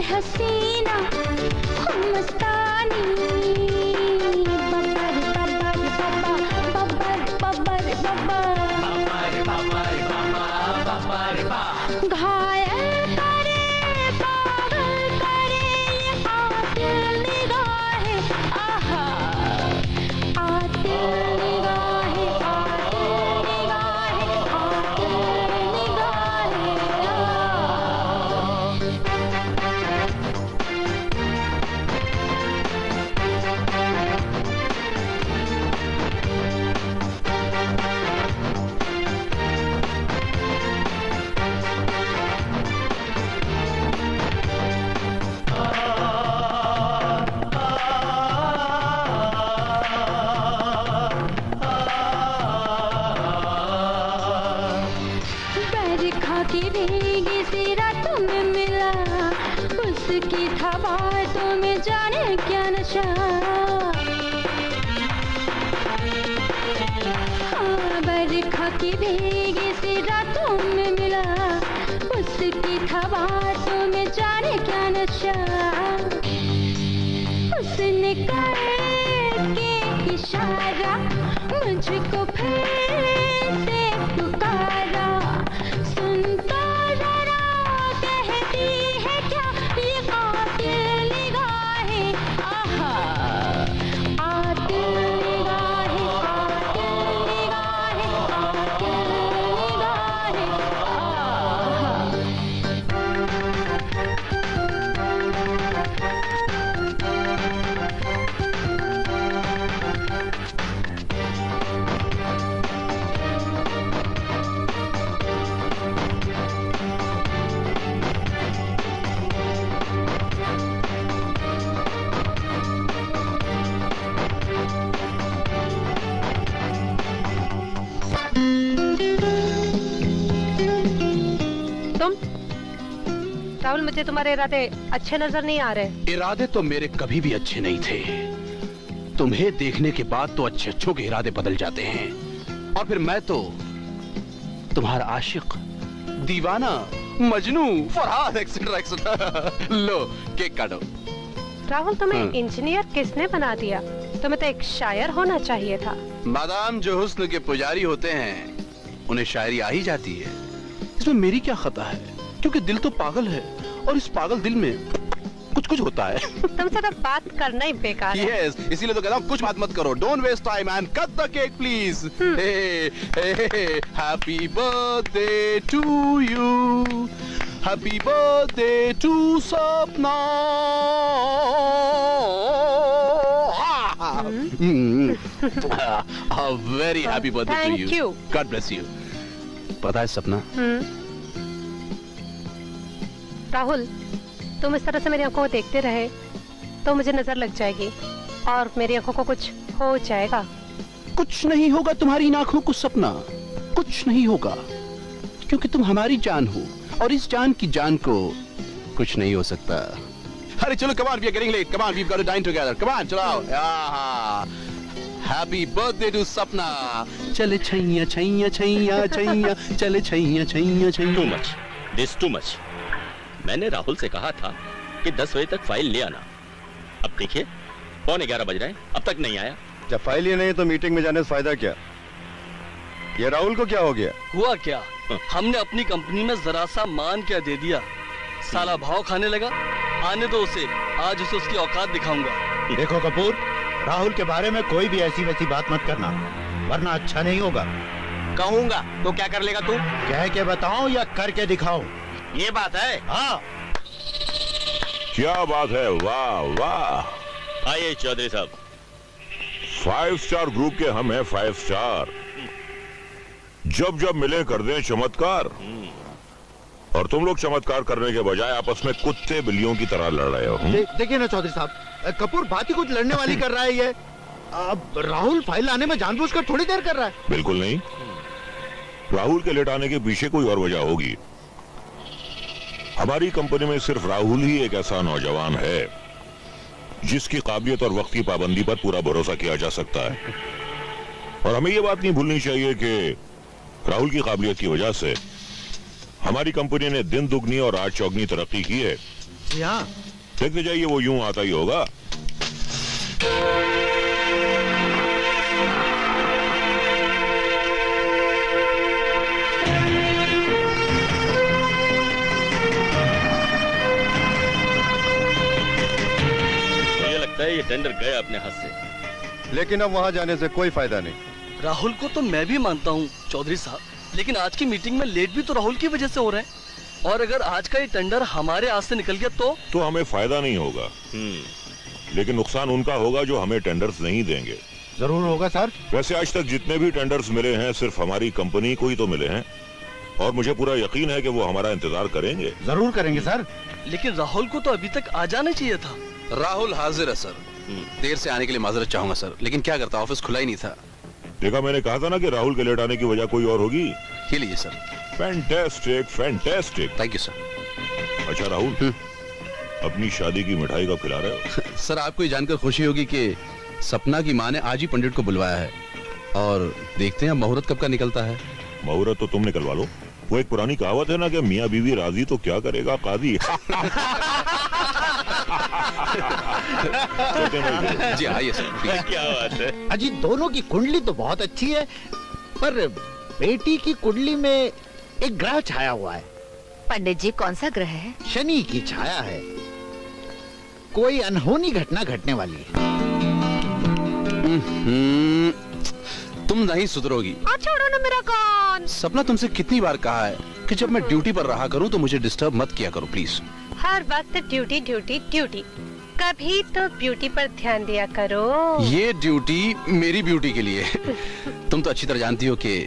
हसीना मस्तानी बब्बर बब्बर बब्बर बब्बर बब्बर घायल करे पागल करे ये आतिल निगाहें आहा आतिल निगाहें आतिल निगाहें आतिल की भीगी सी रातों में मिला उसकी था बातों में जाने क्या नशा हाँ बरखा की भीगी सी रातों में मिला उसकी था बातों में जाने क्या नशा उसने करके इशारा मुझको फिर से पुकारा राहुल मुझे तुम्हारे इरादे अच्छे नजर नहीं आ रहे। इरादे तो मेरे कभी भी अच्छे नहीं थे। तुम्हें देखने के बाद तो अच्छे अच्छों के इरादे बदल जाते हैं और फिर मैं तो तुम्हारा आशिक, दीवाना, मजनू, फरहाद एक्सेट्रा एक्सेट्रा। लो केक काटो। राहुल तुम्हें इंजीनियर किसने बना दिया? तुम्हें तो एक शायर होना चाहिए था। मादाम जो हुस्न के पुजारी होते हैं उन्हें शायरी आ ही जाती है। इसमें मेरी क्या खता है? क्योंकि दिल तो पागल है और इस पागल दिल में कुछ कुछ होता है। तुमसे तो बात करना ही बेकार है। Yes, इसीलिए तो कहता हूँ कुछ बात मत करो। Don't waste time and cut the cake, please. Hey, hey, hey, happy birthday to you. Happy birthday to Sapna. A very happy birthday to you. Thank you. God bless you. पता है सपना? राहुल तुम इस तरह से मेरी आंखों को देखते रहे तो मुझे नजर लग जाएगी और मेरी आंखों को कुछ हो जाएगा। कुछ नहीं होगा तुम्हारी इन आंखों को सपना, कुछ नहीं होगा, क्योंकि तुम हमारी जान हो और इस जान की जान को कुछ नहीं हो सकता। अरे चलो, come on, we are getting late, come on, we have got to dine together, come on, चलो। Happy birthday to Sapna. चले छैया छैया छैया छैया, चले छैया छैया छैया। Too much, this too much. मैंने राहुल से कहा था कि 10 बजे तक फाइल ले आना। अब देखिए 11:15 बज रहे हैं, अब तक नहीं आया। जब फाइल ही नहीं तो मीटिंग में जाने से फायदा क्या? ये राहुल को क्या हो गया? हुआ क्या, हमने अपनी कंपनी में जरा सा मान क्या दे दिया, साला भाव खाने लगा। आने दो उसे, आज उसे उसकी औकात दिखाऊंगा। देखो कपूर, राहुल के बारे में कोई भी ऐसी वैसी बात मत करना, वरना अच्छा नहीं होगा। कहूंगा तो क्या कर लेगा तू? कह के बताऊं या करके दिखाऊं? ये बात है। हाँ। क्या बात है, वाह वाह। आइए चौधरी साहब। 5 स्टार ग्रुप के हम हैं 5 स्टार। जब जब मिले कर दें चमत्कार, और तुम लोग चमत्कार करने के बजाय आपस में कुत्ते बिल्लियों की तरह लड़ रहे हो। देखिए ना चौधरी साहब, कपूर बात ही कुछ लड़ने वाली कर रहा है ये। अब राहुल फाइल लाने में जानबूझकर थोड़ी देर कर रहा है। बिल्कुल नहीं, राहुल के लेट आने के पीछे कोई और वजह होगी। हमारी कंपनी में सिर्फ राहुल ही एक ऐसा नौजवान है जिसकी काबिलियत और वक्त की पाबंदी पर पूरा भरोसा किया जा सकता है। और हमें यह बात नहीं भूलनी चाहिए कि राहुल की काबिलियत की वजह से हमारी कंपनी ने दिन दुगनी और रात चौगनी तरक्की की है। हाँ। देखते जाइए, वो यूं आता ही होगा। मुझे लगता है ये टेंडर गया अपने हाथ से। लेकिन अब वहां जाने से कोई फायदा नहीं। राहुल को तो मैं भी मानता हूँ चौधरी साहब, लेकिन आज की मीटिंग में लेट भी तो राहुल की वजह से हो रहे हैं। और अगर आज का ये टेंडर हमारे हाथ से निकल गया तो हमें फायदा नहीं होगा, लेकिन नुकसान उनका होगा जो हमें टेंडर्स नहीं देंगे। जरूर होगा सर। वैसे आज तक जितने भी टेंडर्स मिले हैं सिर्फ हमारी कंपनी को ही तो मिले हैं, और मुझे पूरा यकीन है कि वो हमारा इंतजार करेंगे। जरूर करेंगे सर। लेकिन राहुल को तो अभी तक आ जाना चाहिए था। राहुल हाजिर है सर। देर से आने के लिए माजरत चाहूंगा सर, लेकिन क्या करता, ऑफिस खुला ही नहीं था। देखा, मैंने कहा था ना कि राहुल के लेट आने की वजह कोई और होगी। ये लीजिए sir. Fantastic fantastic. Thank you sir. अच्छा राहुल, अपनी शादी की मिठाई कब खिला रहे हो? सर, आपको ये जानकर खुशी होगी कि सपना की माँ ने आज ही पंडित को बुलवाया है, और देखते हैं मुहूर्त कब का निकलता है। मुहूर्त तो तुम निकलवा लो। वो एक पुरानी कहावत है ना कि मियाँ बीवी राजी तो क्या करेगा काजी। जी आइए सर। क्या बात है। अजी, दोनों की कुंडली तो बहुत अच्छी है, पर बेटी की कुंडली में एक ग्रह छाया हुआ है। पंडित जी, कौन सा ग्रह है? शनि की छाया है। कोई अनहोनी घटना घटने वाली है। तुम नहीं सुधरोगी। छोड़ो ना मेरा कान। सपना, तुमसे कितनी बार कहा है कि जब मैं ड्यूटी पर रहा करूं तो मुझे डिस्टर्ब मत किया करो, प्लीज। हर वक्त ड्यूटी ड्यूटी ड्यूटी, कभी तो ब्यूटी पर ध्यान दिया करो। ये ड्यूटी मेरी ब्यूटी के लिए। तुम तो अच्छी तरह जानती हो कि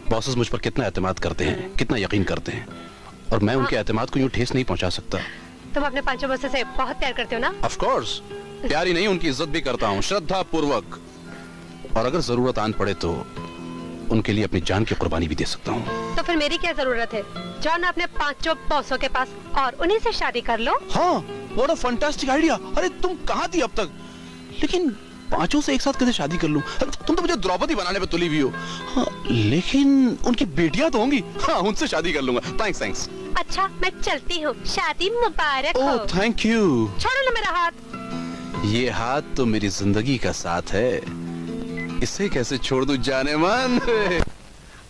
बॉसेस मुझ पर कितना एतमाद करते हैं, कितना यकीन करते हैं, और मैं उनके एतमाद को यूं ठेस नहीं पहुंचा सकता। तुम अपने पांचों बॉसेस से बहुत प्यार करते हो ना? ऑफ कोर्स, प्यार ही नहीं, उनकी इज्जत भी करता हूँ, श्रद्धा पूर्वक, और अगर जरूरत आन पड़े तो उनके लिए अपनी जान की कुर्बानी भी दे सकता हूँ। तो फिर मेरी क्या जरूरत है? जाओ ना अपने पांचों बॉसों के पास और उन्हीं से शादी कर लो। हाँ, व्हाट अ फैंटास्टिक आइडिया। अरे तुम कहाँ थी अब तक? लेकिन पांचों से एक साथ कैसे शादी कर लूं? तुम तो मुझे द्रौपदी बनाने पे तुली हुई हो। हाँ, लेकिन उनकी बेटियां तो होंगी। हाँ, उनसे शादी कर लूंगा। Thanks thanks. अच्छा, मैं चलती हूँ, शादी मुबारक हो। Oh thank you. छोड़ो ना मेरा हाथ। ये हाथ तो मेरी जिंदगी का साथ है, इसे कैसे छोड़ दूं जाने मन।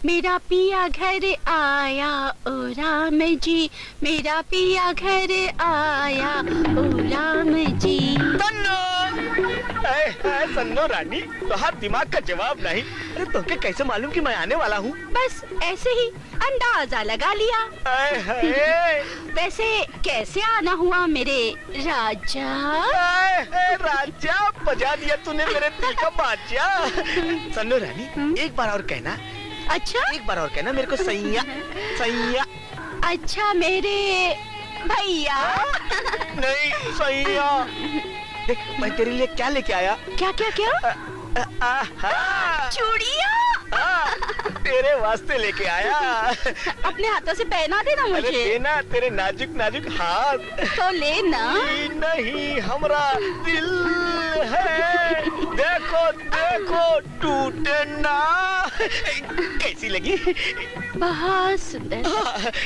मेरा पिया घर आया ओ राम जी, मेरा पिया घर आया ओ राम जी। सन्नो रानी, तो हर दिमाग का जवाब नहीं। अरे तुमके कैसे मालूम कि मैं आने वाला हूँ? बस ऐसे ही अंदाजा लगा लिया। वैसे कैसे आना हुआ मेरे राजा? राजा, बजा दिया तूने मेरे दिल का बाजा। सन्नो रानी, एक बार और कहना। अच्छा, एक बार और कहना मेरे को सैया सैया। अच्छा मेरे भैया। नहीं सैया। देख, मैं तेरे लिए क्या लेके आया। क्या क्या क्या? चूड़िया तेरे वास्ते लेके आया। अपने हाथों से पहना देना अरे मुझे। देना, तेरे नाजुक नाजुक हाथ। तो लेना। नहीं हमरा दिल है, देखो देखो टूटे ना। कैसी लगी? बहुत सुंदर।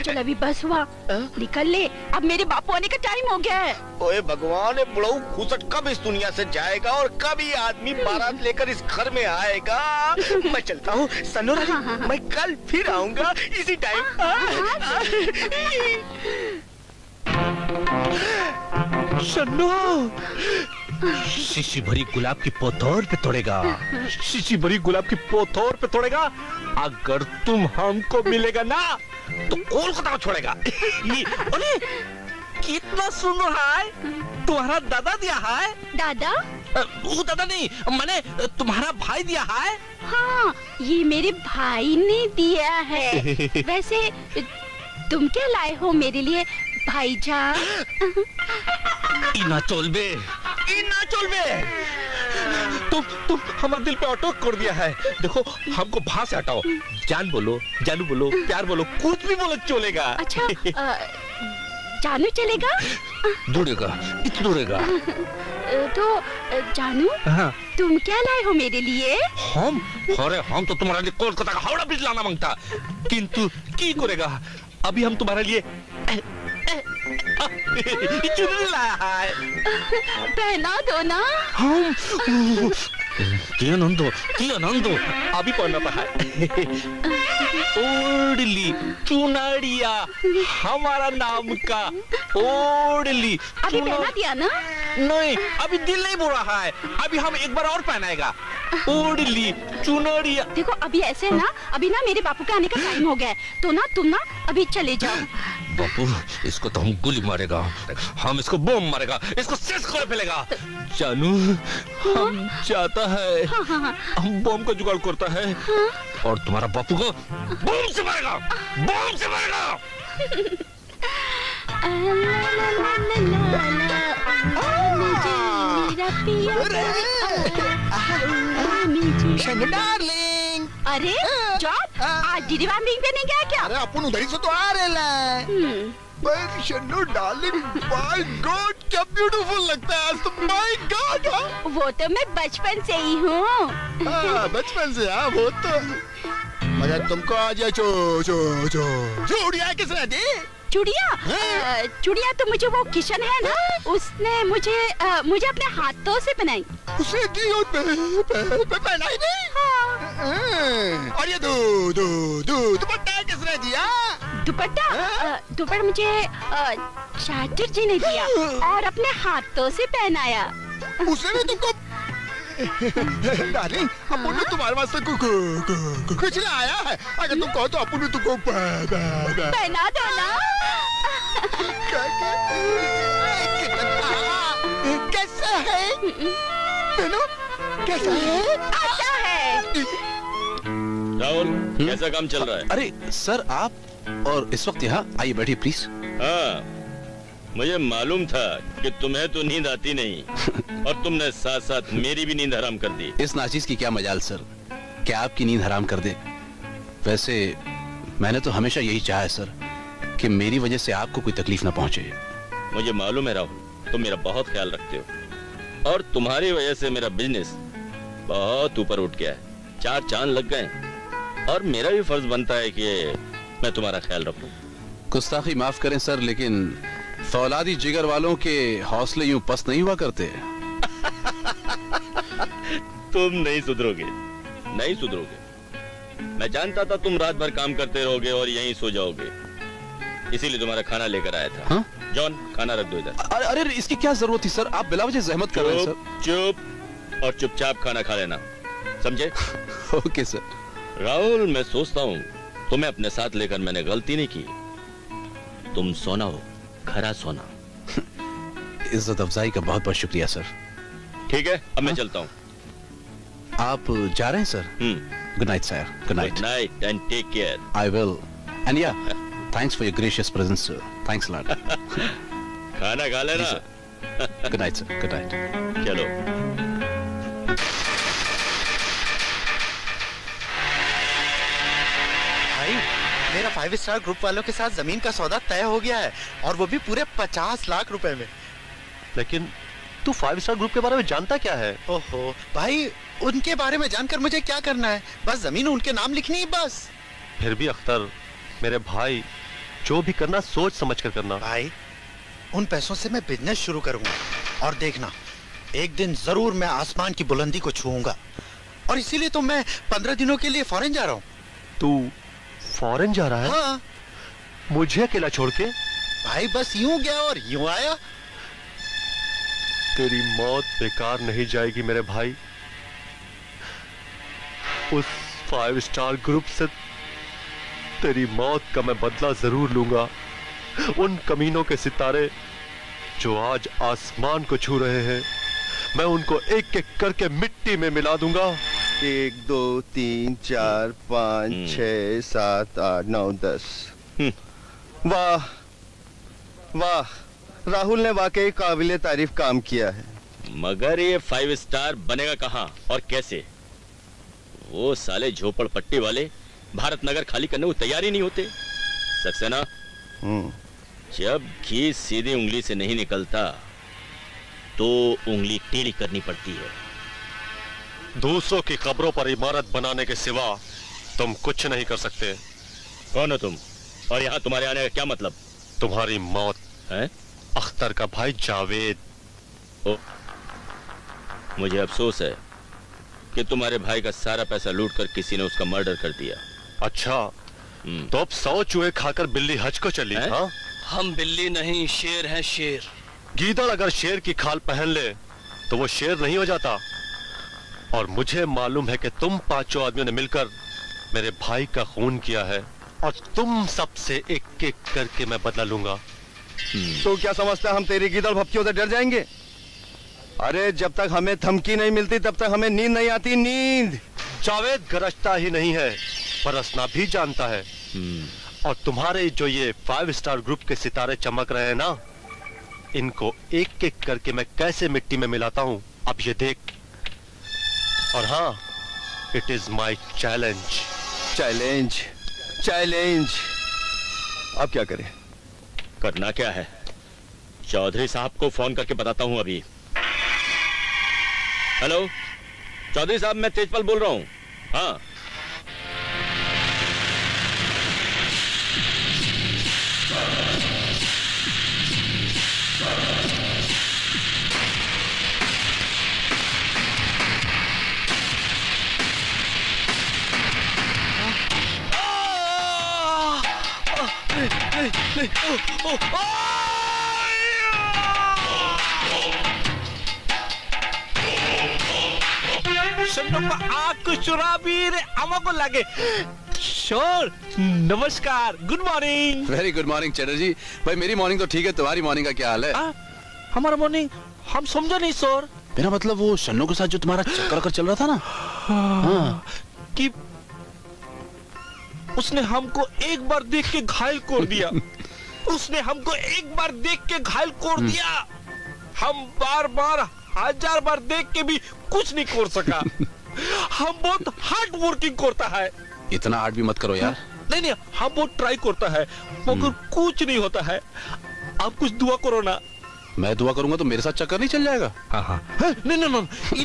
चल अभी बस हुआ, निकल ले, अब मेरे बापू आने का टाइम हो गया है। ओए भगवान, बुढ़ऊ खुसट कब इस दुनिया से जाएगा और कब ये आदमी बारात लेकर इस घर में आएगा? मैं चलता हूँ सनू रानी, मैं कल फिर आऊंगा इसी टाइम। सन्नो, शीशी भरी गुलाब की पोथोर पे तोड़ेगा, शीशी भरी गुलाब की पोथोर पे तोड़ेगा। अगर तुम हमको मिलेगा ना तो कोलकाता को छोड़ेगा। अरे कितना सुंदर है, तुम्हारा दादा दिया है। दादा? वो दादा नहीं, मैंने तुम्हारा भाई दिया है। हाँ, ये मेरे भाई ने दिया है। वैसे तुम क्या लाए हो मेरे लिए भाईजान? इना चोलबे, इना चोलबे, तुम हमारे दिल पे ऑटो कर दिया है। देखो हमको भाव से हटाओ, जान बोलो, जानू बोलो, प्यार बोलो, कुछ भी बोलो चलेगा। अच्छा, जानू चलेगा? दूरेगा, इतना दूरेगा। तो जानू, हाँ। तुम क्या लाए हो मेरे लिए? हम? अरे हम तो तुम्हारे लिए कोलकाता का हावड़ा ब्रिज लाना मांगता, किंतु की करेगा? अभी हम तुम्हारे लिए चुनरी लाया है। पहना दो ना। हम क्या नंदो अभी पढ़ना पड़ा है। ओढ़ली चुनरिया हमारा नाम का, ओढ़ली। अभी पहना दिया ना? नहीं, अभी दिल नहीं बोल रहा है, अभी हम एक बार और पहनाएगा। ओढ़ली चुनरिया। देखो अभी ऐसे ना, अभी ना मेरे बापू के आने का टाइम हो गया है, तो ना तुम ना अभी चले जाओ। बापू, इसको तो हम गोली मारेगा, हम इसको बम मारेगा, इसको शेष कर फेलेगा। जानू, हम चाहता है, हम बम का जुगाड़ करता है, और तुम्हारा बापू को बम से मारेगा, बम से मारेगा। डार्लिंग, अरे जॉब, आज दीदी वार्मिंग पे नहीं गया क्या? अरे अपन उधर ही से तो आ रहे हैं। पर शन्नू डार्लिंग, माय गॉड क्या ब्यूटीफुल लगता है आज तो, माय गॉड। वो तो मैं बचपन से ही हूँ। बचपन से? हाँ वो तो मगर तुमको आज ये चूड़िया किसने दी? चूड़िया? चूड़िया तो मुझे वो किशन है ना, उसने मुझे अपने हाथों से बनाई। उसे दी और पहनाई दी? हाँ। और ये दुपट्टा किसने दिया? दुपट्टा? दुपट्टा मुझे चाचू जी ने दिया और अपने हाथों से पहनाया। उसने भी तुमको? डार्लिंग, अपन ने तुम्हारे वास्ते कुछ लाया है, अगर तुम कहो तो अपन ने तुमको पहना दो ना। कैसा है? पहनो, कैसा है? अच्छा है। राहुल, कैसा काम चल रहा है? अरे सर, आप और इस वक्त यहाँ आइए, बैठिए प्लीज। हाँ, मुझे मालूम था कि तुम्हें तो नींद आती नहीं, और तुमने साथ साथ मेरी भी नींद हराम कर दी। इस नाचीज की क्या मजाल सर, क्या आपकी नींद हराम कर दे? वैसे मैंने तो हमेशा यही चाहा है सर कि मेरी वजह से आपको कोई तकलीफ ना पहुंचे। मुझे मालूम है राहुल, तुम मेरा बहुत ख्याल रखते हो, और तुम्हारी वजह से मेरा बिजनेस बहुत ऊपर उठ गया है, 4 चांद लग गए, और मेरा भी फर्ज बनता है कि मैं तुम्हारा ख्याल रखूं। गुस्ताखी माफ करें सर, लेकिन फौलादी जिगर वालों के हौसले यूं पस्त नहीं हुआ करते। तुम नहीं सुधरोगे, नहीं सुधरोगे। मैं जानता था तुम रात भर काम करते रहोगे और यहीं सो जाओगे, इसीलिए तुम्हारा खाना लेकर आया था। हाँ? जॉन, खाना रख दो इधर। अरे इसकी क्या जरूरत थी सर, आप बिला वजह जहमत कर रहे हैं सर। चुप, और चुपचाप खाना खा लेना, समझे? Okay sir. राहुल, मैं सोचता हूँ तुम्हें अपने साथ लेकर मैंने गलती नहीं की। तुम सोना हो, खरा सोना। इज्जत अफजाई का बहुत बहुत शुक्रिया सर। ठीक है, अब मैं चलता हूँ। आप जा रहे हैं sir? Good night sir. Good night. Good night and take care. I will, and yeah thanks for your gracious presence sir, thanks lot. खाना खा लेना। Good night sir, good night. चलो। मेरा 5 स्टार ग्रुप वालों के साथ जमीन का सौदा तय हो गया है, और वो भी पूरे 50 लाख रुपए में। लेकिन तू 5 स्टार ग्रुप के बारे में जानता क्या है? ओहो भाई, उनके बारे में जानकर मुझे क्या करना है? बस जमीन उनके नाम लिखनी है बस। फिर भी अख्तर, मेरे भाई, जो भी करना सोच समझ कर करना। भाई, उन पैसों से मैं बिजनेस शुरू करूंगा, और देखना एक दिन जरूर मैं आसमान की बुलंदी को छूऊंगा। और इसीलिए तो मैं 15 दिनों के लिए फॉरेन जा रहा हूँ। तू फॉरेन जा रहा है? हाँ मुझे अकेला छोड़ के? भाई, बस यूं गया और यूं आया। तेरी मौत बेकार नहीं जाएगी मेरे भाई। उस 5 स्टार ग्रुप से तेरी मौत का मैं बदला जरूर लूंगा। उन कमीनों के सितारे जो आज आसमान को छू रहे हैं, मैं उनको एक एक करके मिट्टी में मिला दूंगा। 1 2 3 4 5 6 7 8 9 10। वाह वाह, राहुल ने वाकई काबिले तारीफ काम किया है। मगर ये 5 स्टार बनेगा कहाँ और कैसे? वो साले झोपड़पट्टी वाले भारत नगर खाली करने को तैयार ही नहीं होते। सक्सेना, जब घी सीधी उंगली से नहीं निकलता तो उंगली टेढ़ी करनी पड़ती है। दूसरों की कब्रों पर इमारत बनाने के सिवा तुम कुछ नहीं कर सकते। कौन हो तुम, और यहाँ तुम्हारे आने का क्या मतलब? तुम्हारी मौत है? अख्तर का भाई जावेद। ओ, मुझे अफसोस है कि तुम्हारे भाई का सारा पैसा लूटकर किसी ने उसका मर्डर कर दिया। अच्छा, तो अब 100 चूहे खाकर बिल्ली हज को चली? हाँ? हम बिल्ली नहीं, शेर हैं, शेर। गीदड़ अगर शेर की खाल पहन ले तो वो शेर नहीं हो जाता। और मुझे मालूम है कि तुम 5 आदमियों ने मिलकर मेरे भाई का खून किया है, और तुम सबसे एक एक करके मैं बदला लूंगा। तो क्या समझता है हम तेरी गीदड़ भपकियों से डर जाएंगे? अरे जब तक हमें धमकी नहीं मिलती तब तक हमें नींद नहीं आती। नींद। जावेद गरजता ही नहीं है, बरसना भी जानता है। और तुम्हारे जो ये 5 स्टार ग्रुप के सितारे चमक रहे हैं ना, इनको एक एक करके मैं कैसे मिट्टी में मिलाता हूं, अब ये देख। और हाँ, it is my challenge. Challenge challenge. अब क्या करें? करना क्या है? चौधरी साहब को फोन करके बताता हूँ अभी। हेलो चौधरी साहब, मैं तेजपाल बोल रहा हूँ। हाँ, लागे। शोर, नमस्कार, good morning. Very good morning Chatterjee भाई। मेरी मॉर्निंग तो ठीक है, तुम्हारी मॉर्निंग का क्या हाल है? हमारा मॉर्निंग हम समझा नहीं सर। मेरा मतलब वो शन्नो के साथ जो तुम्हारा चक्कर कर चल रहा था ना, हाँ। कि उसने हमको एक बार देख के घायल कर दिया। उसने हमको एक बार देख के घायल कर दिया। हम बार बार 1000 बार देख के भी कुछ नहीं कर सका। हम बहुत हार्ड वर्किंग करता है। इतना हार्ड भी मत करो यार। नहीं नहीं, हम बहुत ट्राई करता है मगर कुछ नहीं होता है। आप कुछ दुआ करो ना। मैं दुआ करूंगा तो मेरे साथ चक्कर नहीं चल जाएगा? नहीं नहीं नहीं,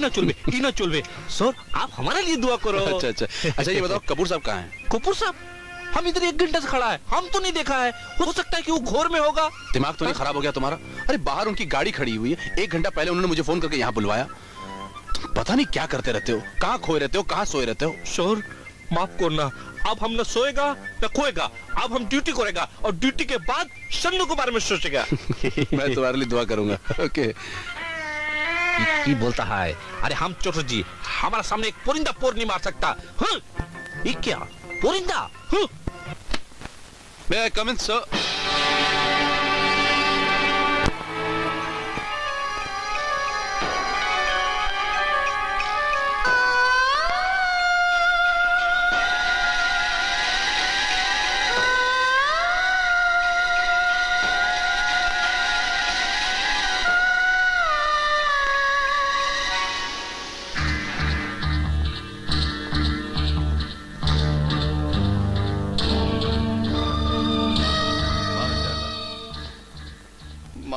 इना चुलबे सर, आप हमारे लिए दुआ करो। अच्छा ये बताओ, कपूर साहब कहाँ हैं? कपूर साहब हम इधर 1 घंटे से खड़ा है, हम तो नहीं देखा है। हो सकता है कि वो घोर में होगा। दिमाग तो नहीं खराब हो गया तुम्हारा? अरे बाहर उनकी गाड़ी खड़ी हुई है, 1 घंटा पहले उन्होंने मुझे फोन करके यहाँ बुलवाया। पता नहीं क्या करते रहते हो, कहाँ खोए रहते हो, कहाँ सोए रहते हो। सर माफ करना, अब हम न सोएगा न खोएगा। अब हम ड्यूटी करेगा और ड्यूटी के बाद शन्नू के बारे में सोचेगा। मैं तुम्हारे लिए दुआ करूंगा। ओके। ये बोलता है, अरे हम चोटर जी, हमारा सामने एक पोरिंदा पोर नहीं मार सकता। ये क्या पोरिंदा? May I come in, sir?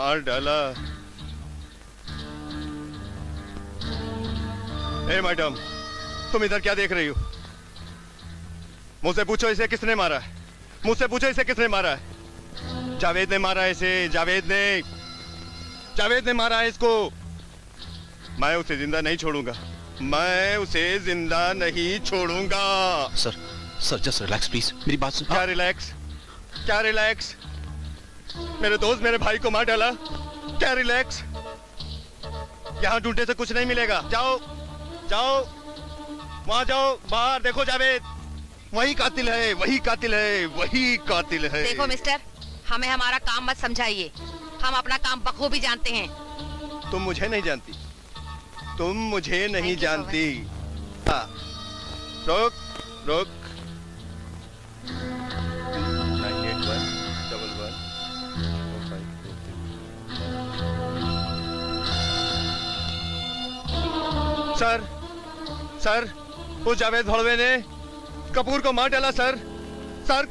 मार डाला। ए मैडम, तुम इधर क्या देख रही हो? मुझसे पूछो इसे किसने मारा है, मुझसे पूछो इसे किसने मारा है। जावेद ने मारा है इसे, जावेद ने मारा है इसको। मैं उसे जिंदा नहीं छोड़ूंगा, मैं उसे जिंदा नहीं छोड़ूंगा। सर जस्ट रिलैक्स प्लीज, मेरी बात सुन। क्या रिलैक्स, क्या रिलैक्स? मेरे दोस्त मेरे भाई को मार डाला, क्या रिलैक्स? यहाँ ढूंढने से कुछ नहीं मिलेगा। जाओ जाओ, वहां जाओ, बाहर देखो जावेद, वही कातिल है, वही कातिल है, वही कातिल है। देखो मिस्टर, हमें हमारा काम मत समझाइए, हम अपना काम बखूबी जानते हैं। तुम मुझे नहीं जानती, तुम मुझे नहीं जानती। हाँ, रुक रुक। 98111. सर, उस जावेद भड़वे ने कपूर को मार डाला सर,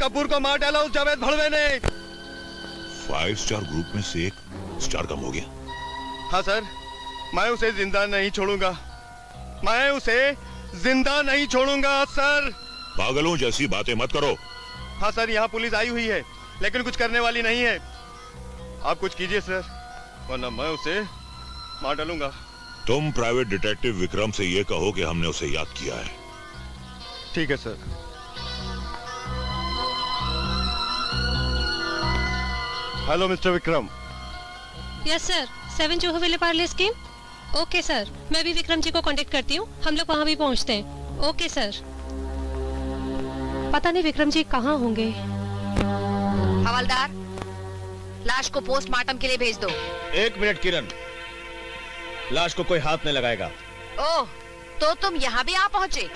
कपूर को मार डाला उस जावेद भड़वे ने। 5 स्टार ग्रुप में से एक स्टार कम हो गया। हाँ सर, मैं उसे जिंदा नहीं छोड़ूंगा, मैं उसे जिंदा नहीं छोड़ूंगा सर। पागलों जैसी बातें मत करो। हाँ सर, यहाँ पुलिस आई हुई है लेकिन कुछ करने वाली नहीं है। आप कुछ कीजिए सर, वरना मैं उसे मार डालूंगा। तुम प्राइवेट डिटेक्टिव विक्रम से ये कहो कि हमने उसे याद किया है। ठीक है sir. Hello mister Vikram. Yes sir, 7 Juhu Vile Parle scheme. Okay sir, मैं भी विक्रम जी को कांटेक्ट करती हूँ, हम लोग वहाँ भी पहुँचते हैं। Okay sir. पता नहीं विक्रम जी कहाँ होंगे। हवलदार, लाश को पोस्टमार्टम के लिए भेज दो। 1 मिनट किरण, लाश को कोई हाथ नहीं लगाएगा। ओह, तो तुम यहाँ भी आ पहुँचे।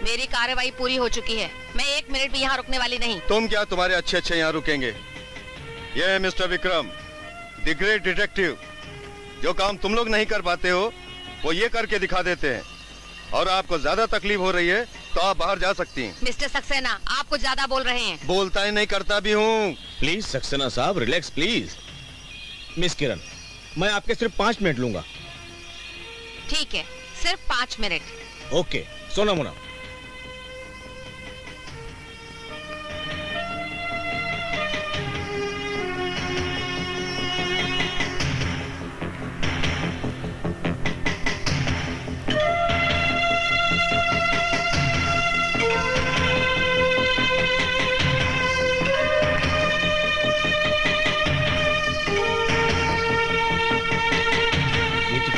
मेरी कार्रवाई पूरी हो चुकी है, मैं 1 मिनट भी यहाँ रुकने वाली नहीं। तुम क्या, तुम्हारे अच्छे अच्छे यहाँ रुकेंगे। ये है mister Vikram, the great detective. जो काम तुम लोग नहीं कर पाते हो वो ये करके दिखा देते हैं। और आपको ज्यादा तकलीफ हो रही है तो आप बाहर जा सकती हैं। मिस्टर सक्सेना, आप कुछ ज्यादा बोल रहे हैं। बोलता ही नहीं, करता भी हूँ। प्लीज सक्सेना साहब, रिलैक्स प्लीज। मिस किरण, मैं आपके सिर्फ 5 मिनट लूंगा। ठीक है, सिर्फ 5 मिनट। ओके, सोना मोना।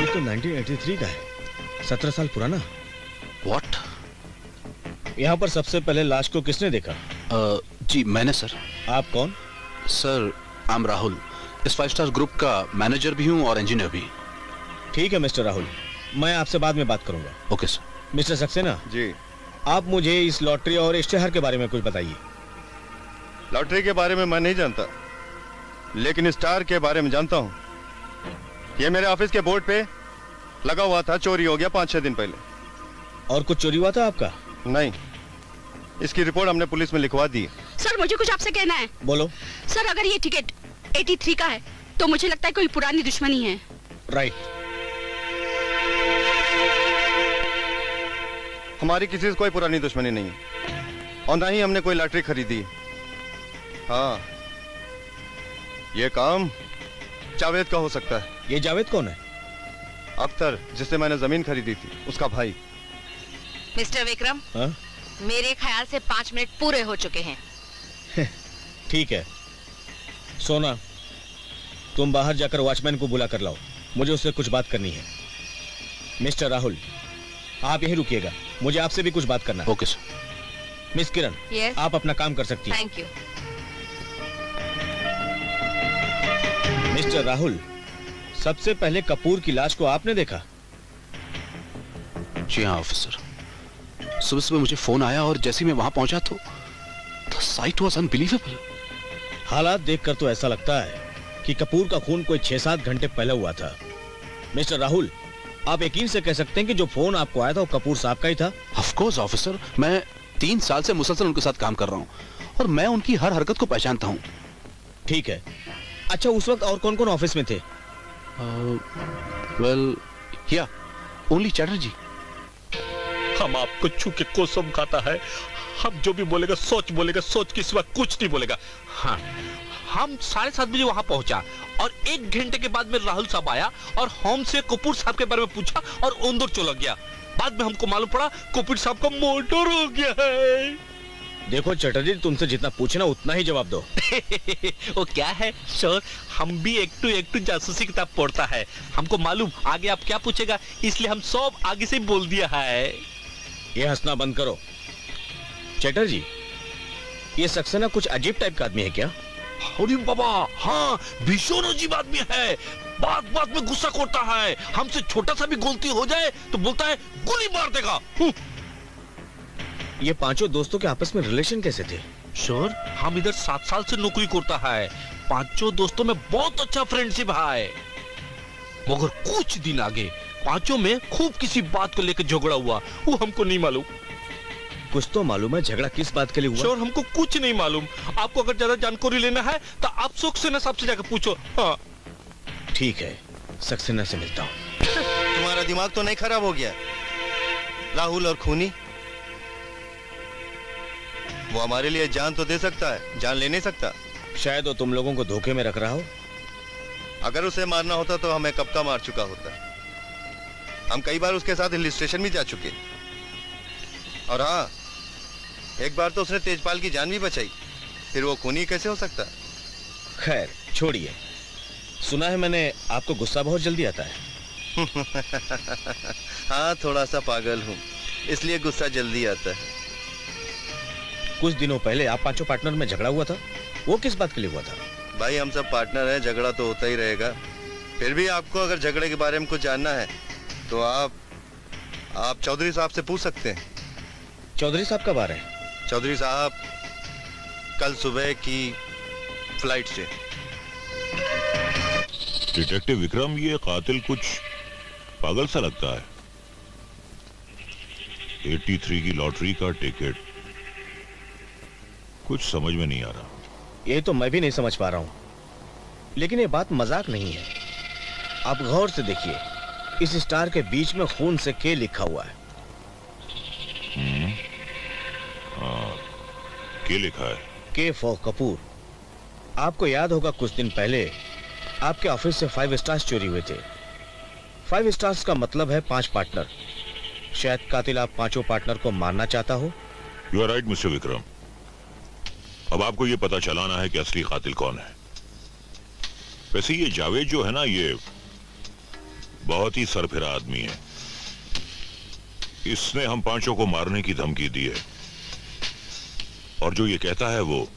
तो 1983 का है, 17 साल पुराना। What? यहाँ पर सबसे पहले लाश को किसने देखा? जी मैंने सर। आप कौन? सर, आई एम राहुल, इस 5 स्टार ग्रुप का मैनेजर भी हूँ और इंजीनियर भी। ठीक है मिस्टर राहुल, मैं आपसे बाद में बात करूंगा। Okay sir. Mister Saxena ji, आप मुझे इस लॉटरी और इश्तेहार के बारे में कुछ बताइए। लॉटरी के बारे में मैं नहीं जानता, लेकिन स्टार के बारे में जानता हूँ। ये मेरे ऑफिस के बोर्ड पे लगा हुआ था, चोरी हो गया 5-6 दिन पहले। और कुछ चोरी हुआ था आपका? नहीं, इसकी रिपोर्ट हमने पुलिस में लिखवा दी। सर मुझे कुछ आपसे कहना है। बोलो। सर अगर ये टिकट 83 का है तो मुझे लगता है कोई पुरानी दुश्मनी है। राइट। हमारी किसी से कोई पुरानी दुश्मनी नहीं है और ना ही हमने कोई लॉटरी खरीदी। हाँ, ये काम जावेद का हो सकता है। ये जावेद कौन है? अख्तर, जिससे मैंने जमीन खरीदी थी, उसका भाई। मिस्टर विक्रम, हाँ? मेरे ख्याल से 5 मिनट पूरे हो चुके हैं। ठीक है सोना, तुम बाहर जाकर वॉचमैन को बुला कर लाओ, मुझे उससे कुछ बात करनी है। मिस्टर राहुल, आप यहीं रुकिएगा, मुझे आपसे भी कुछ बात करना है। Okay sir. मिस किरण, Yes? आप अपना काम कर सकती हैं। Thank you. मिस्टर राहुल, सबसे पहले कपूर की लाश को आपने देखा? जी हाँ ऑफिसर, सुबह सुबह मुझे फोन आया और जैसे ही मैं वहां पहुंचा तो साइट वाज अनबिलीवेबल। हालात देखकर तो ऐसा लगता है कि कपूर का खून कोई 6-7 घंटे पहले हुआ था। मिस्टर राहुल, आप यकीन से कह सकते हैं कि जो फोन आपको आया था वो कपूर साहब का ही था? ऑफ कोर्स ऑफिसर, मैं 3 साल से मुसलसल उनके साथ काम कर रहा हूँ और मैं उनकी हर हरकत को पहचानता हूँ। ठीक है, अच्छा, उस वक्त और कौन कौन ऑफिस में थे? वेल, या ओनली चैटर्जी। हम आपको छू के कसम खाता है, हम जो भी बोलेगा सोच के सिवा कुछ नहीं बोलेगा। हाँ, हम 7:30 बजे वहां पहुंचा और 1 घंटे के बाद में राहुल साहब आया और हमसे कपूर साहब के बारे में पूछा और अंदर चला गया। बाद में हमको मालूम पड़ा कपूर साहब का मर्डर हो गया है। देखो चटर्जी, तुमसे जितना पूछना उतना ही जवाब दो। वो क्या है सर, हम भी एक टू जासूसी किताब पढ़ता है, हमको मालूम आगे आप क्या पूछेगा, इसलिए हम सब आगे से बोल दिया है। ये हंसना बंद करो। चटर्जी, ये सक्सेना कुछ अजीब टाइप का आदमी है क्या? अरे बाबा, हाँ, भीषण अजीब आदमी है। बात बात में गुस्सा करता है, हमसे छोटा सा भी गलती हो जाए तो बोलता है गोली मार देगा। ये पांचों दोस्तों के आपस में रिलेशन कैसे थे? सर, हम इधर 7 साल से नौकरी करता है, पांचों दोस्तों में बहुत अच्छा फ्रेंडशिप है। मगर कुछ दिन आगे पांचों में खूब किसी बात को लेकर झगड़ा हुआ, वो हमको नहीं मालूम। कुछ तो मालूम है, झगड़ा किस बात के लिए हुआ? सर, हमको कुछ नहीं मालूम। आपको अगर ज्यादा जानकारी लेना है तो आप सक्सेना साहब से जाकर पूछो। हाँ ठीक है, सक्सेना से मिलता हूँ। तुम्हारा दिमाग तो नहीं खराब हो गया? राहुल और खूनी, वो हमारे लिए जान तो दे सकता है, जान ले नहीं सकता। शायद वो तुम लोगों को धोखे में रख रहा हो। अगर उसे मारना होता तो हमें कब का मार चुका होता। हम कई बार उसके साथ हिल स्टेशन भी जा चुके, और हाँ, एक बार तो उसने तेजपाल की जान भी बचाई, फिर वो खूनी कैसे हो सकता? खैर छोड़िए, सुना है मैंने आपको गुस्सा बहुत जल्दी आता है। हाँ, थोड़ा सा पागल हूँ, इसलिए गुस्सा जल्दी आता है। कुछ दिनों पहले आप पांचों पार्टनर में झगड़ा हुआ था, वो किस बात के लिए हुआ था? भाई, हम सब पार्टनर हैं, झगड़ा तो होता ही रहेगा। फिर भी आपको अगर झगड़े के बारे में कुछ जानना है तो आप चौधरी साहब से पूछ सकते हैं। चौधरी साहब कब आ रहे हैं? चौधरी साहब कल सुबह की फ्लाइट से। डिटेक्टिव विक्रम, ये कातिल कुछ पागल सा लगता है। 83 की लॉटरी का टिकट, कुछ समझ में नहीं आ रहा। ये तो मैं भी नहीं समझ पा रहा हूँ, लेकिन ये बात मजाक नहीं है। आप गौर से देखिए, इस स्टार के बीच में खून से के लिखा हुआ है। के लिखा है? के फॉर कपूर। आपको याद होगा कुछ दिन पहले आपके ऑफिस से 5 स्टार्स चोरी हुए थे। 5 स्टार्स का मतलब है 5 पार्टनर। शायद कातिल आप पांचों पार्टनर को मारना चाहता हो। You are right mister Vikram. अब आपको ये पता चलाना है कि असली कातिल कौन है। वैसे ये जावेद जो है ना, ये बहुत ही सरफिरा आदमी है। इसने हम पांचों को मारने की धमकी दी है, और जो ये कहता है वो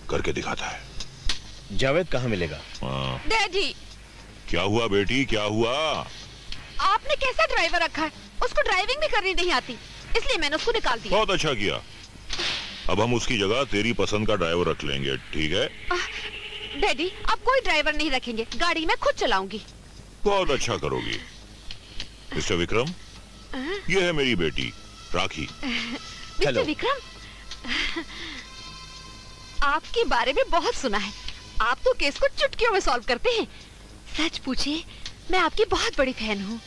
करके दिखाता है। जावेद कहाँ मिलेगा? डैडी, क्या हुआ बेटी, क्या हुआ? आपने कैसा ड्राइवर रखा है? उसको ड्राइविंग भी करनी नहीं आती, इसलिए मैंने उसको निकाल दिया। बहुत अच्छा किया। अब हम उसकी जगह तेरी पसंद का ड्राइवर रख लेंगे, ठीक है? डैडी, आप कोई ड्राइवर नहीं रखेंगे, गाड़ी मैं खुद चलाऊंगी। बहुत अच्छा करोगी। मिस्टर विक्रम, ये है मेरी बेटी राखी। मिस्टर विक्रम, आपके बारे में बहुत सुना है। आप तो केस को चुटकियों में सॉल्व करते हैं। सच पूछिए, मैं आपकी बहुत बड़ी फैन हूँ।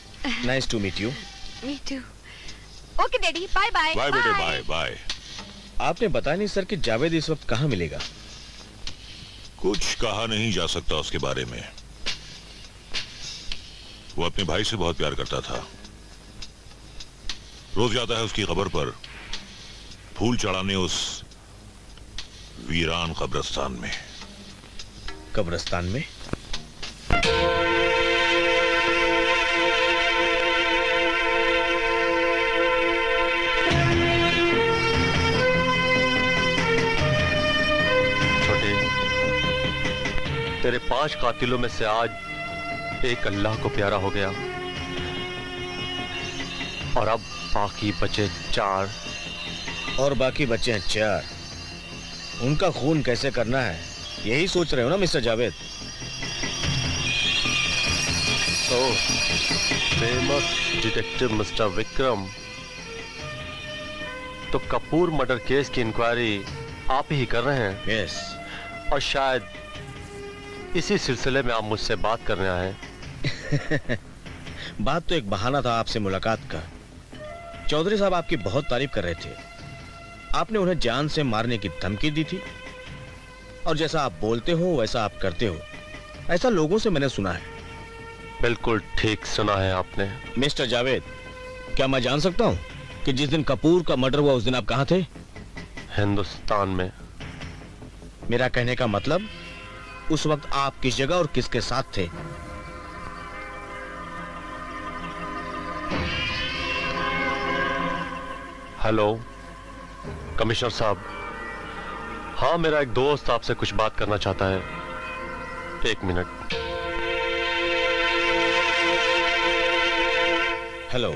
Nice to meet you. Me too. Okay daddy, bye bye. Bye बेटे, बाय बाय। आपने बताया नहीं सर कि जावेद इस वक्त कहाँ मिलेगा? कुछ कहा नहीं जा सकता उसके बारे में। वो अपने भाई से बहुत प्यार करता था। रोज जाता है उसकी कब्र पर फूल चढ़ाने, उस वीरान कब्रिस्तान में। कब्रिस्तान में? छोटे, तेरे 5 कातिलों में से आज एक अल्लाह को प्यारा हो गया, और अब बाकी बचे 4। और बाकी बचे हैं 4। उनका खून कैसे करना है, यही सोच रहे हो ना mister Javed? Famous detective mister Vikram, तो कपूर मर्डर केस की इंक्वायरी आप ही कर रहे हैं? यस। और शायद इसी सिलसिले में आप मुझसे बात करने आए हैं? बात तो एक बहाना था आपसे मुलाकात का। चौधरी साहब आपकी बहुत तारीफ कर रहे थे। आपने उन्हें जान से मारने की धमकी दी थी, और जैसा आप बोलते हो वैसा आप करते हो, ऐसा लोगों से मैंने सुना है। बिल्कुल ठीक सुना है आपने। मिस्टर जावेद, क्या मैं जान सकता हूं कि जिस दिन कपूर का मर्डर हुआ उस दिन आप कहां थे? हिंदुस्तान में। मेरा कहने का मतलब, उस वक्त आप किस जगह और किसके साथ थे? हेलो कमिश्नर साहब। हाँ, मेरा एक दोस्त आपसे कुछ बात करना चाहता है। 1 मिनट। हेलो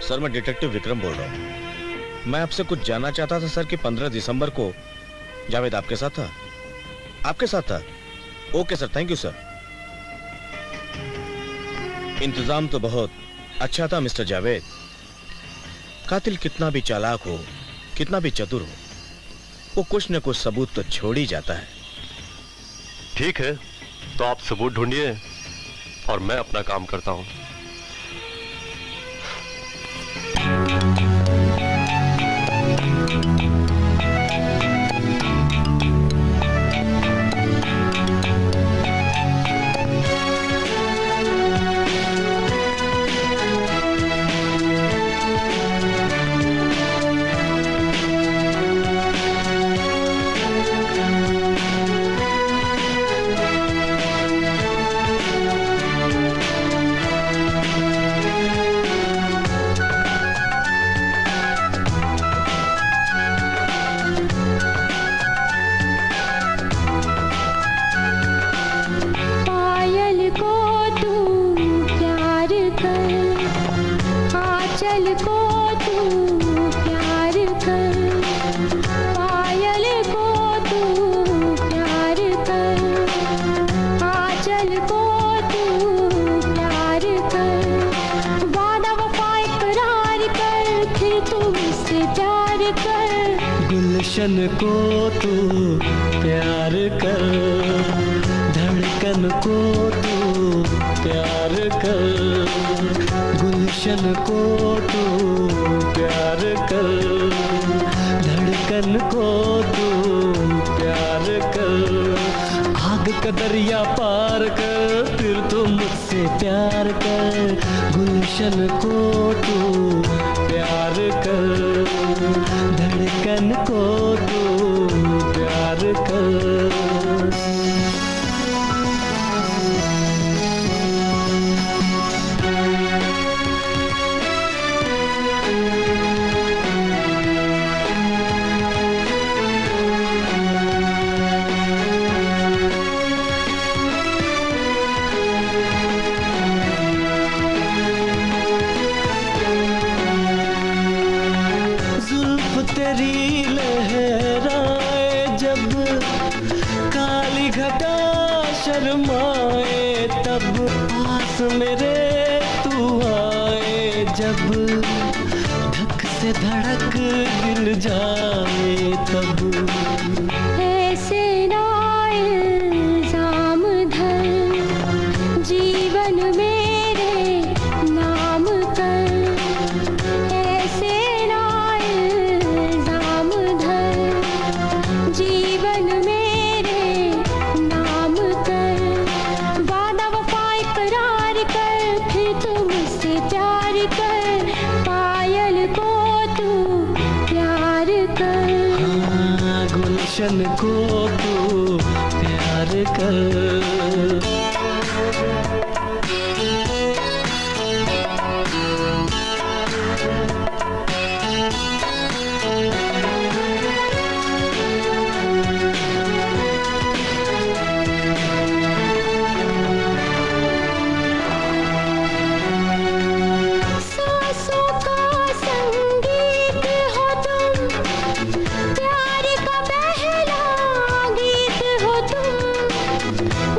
सर, मैं डिटेक्टिव विक्रम बोल रहा हूँ। मैं आपसे कुछ जानना चाहता था सर कि 15 दिसंबर को जावेद आपके साथ था? आपके साथ था? Okay sir, thank you sir. इंतजाम तो बहुत अच्छा था मिस्टर जावेद। कातिल कितना भी चालाक हो, कितना भी चतुर हो, वो कुछ न कुछ सबूत तो छोड़ ही जाता है। ठीक है, तो आप सबूत ढूंढिए और मैं अपना काम करता हूं। गुलशन को तू प्यार कर, धड़कन को तू प्यार कर, गुलशन को तू प्यार कर, धड़कन को तू प्यार कर, आग का दरिया पार कर, फिर तू मुझसे प्यार कर, गुलशन को तू प्यार कर, धड़कन को तू प्यार कर। तेरी लहराए जब, काली घटा शर्माए तब, पास मेरे तू आए जब, धक से धड़क गिर जाए तब, ऐसे ना इल्जाम धर, जीवन मेरे नाम कर, ऐसे जीवन मेरे नाम कर, वादा वफा इकरार कर, फिर तू मुझसे प्यार कर, पायल को तू प्यार कर, हाँ, गुलशन को तू प्यार कर।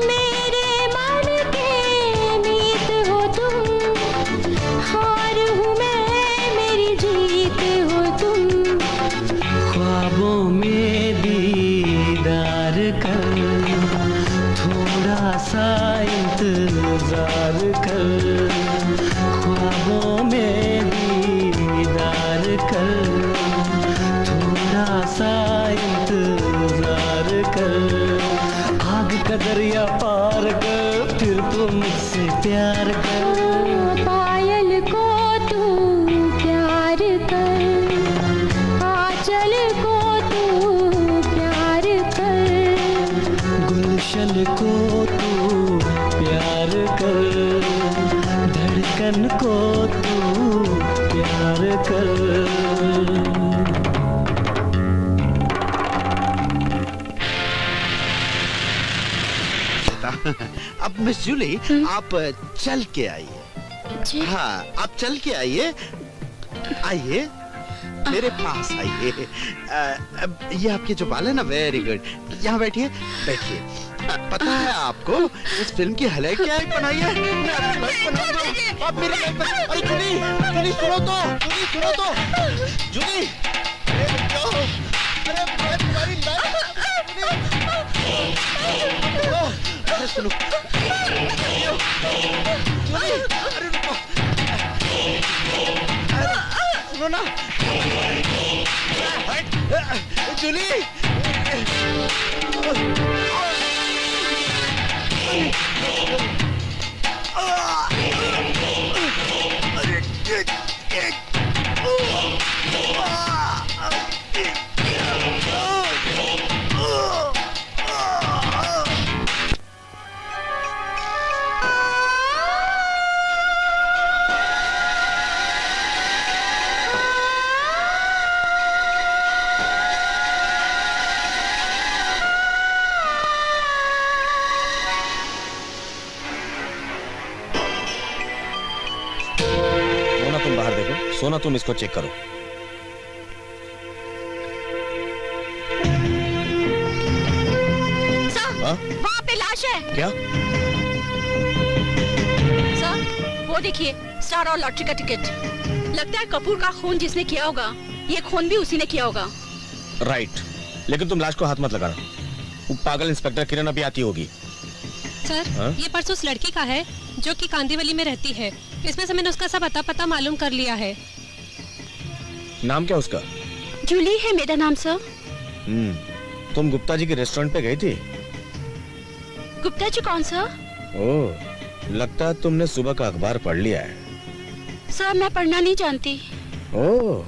मेरे कर, थोड़ा सा इंतजार कर, आग का दरिया पार कर, फिर तो मुझसे प्यार कर। पायल को तू प्यार कर, आंचल को तू प्यार कर, गुलशन को तू प्यार कर, धड़कन को तू प्यार कर। अब मिस जूली आप चल के आइए। हाँ, आप चल के आइए, आइए मेरे पास आइए। ये आपके जो बाल है ना, वेरी गुड। यहाँ बैठिए, बैठिए। पता है आपको इस फिल्म की हाईलाइट क्या है बनाई है? मैं आपकी लाइफ बनाऊंगा। आप मेरी लाइफ बना। अरे जूली, जूली सुनो तो, जूली सुनो तो, जूली। अरे मैं तुम्हारी लाइफ, अरे सुनो, जूली, अरे रुको, सुनो ना, जूली। सोना तुम इसको चेक करो। सर, वहाँ पे लाश है। क्या? सर, वो देखिए, स्टार और लॉटरी का टिकट। लगता है कपूर का खून जिसने किया होगा, ये खून भी उसी ने किया होगा। राइट, लेकिन तुम लाश को हाथ मत लगाना। वो पागल इंस्पेक्टर किरण अभी आती होगी। सर, ये पर्स उस लड़की का है जो कि कांदीवली में रहती है। इसमें से मैंने उसका सब पता मालूम कर लिया है। नाम क्या उसका? जूली है मेरा नाम सर। तुम गुप्ता जी के रेस्टोरेंट पे गई थी? गुप्ता जी कौन सर? ओह, लगता है तुमने सुबह का अखबार पढ़ लिया है। सर, मैं पढ़ना नहीं जानती। ओह,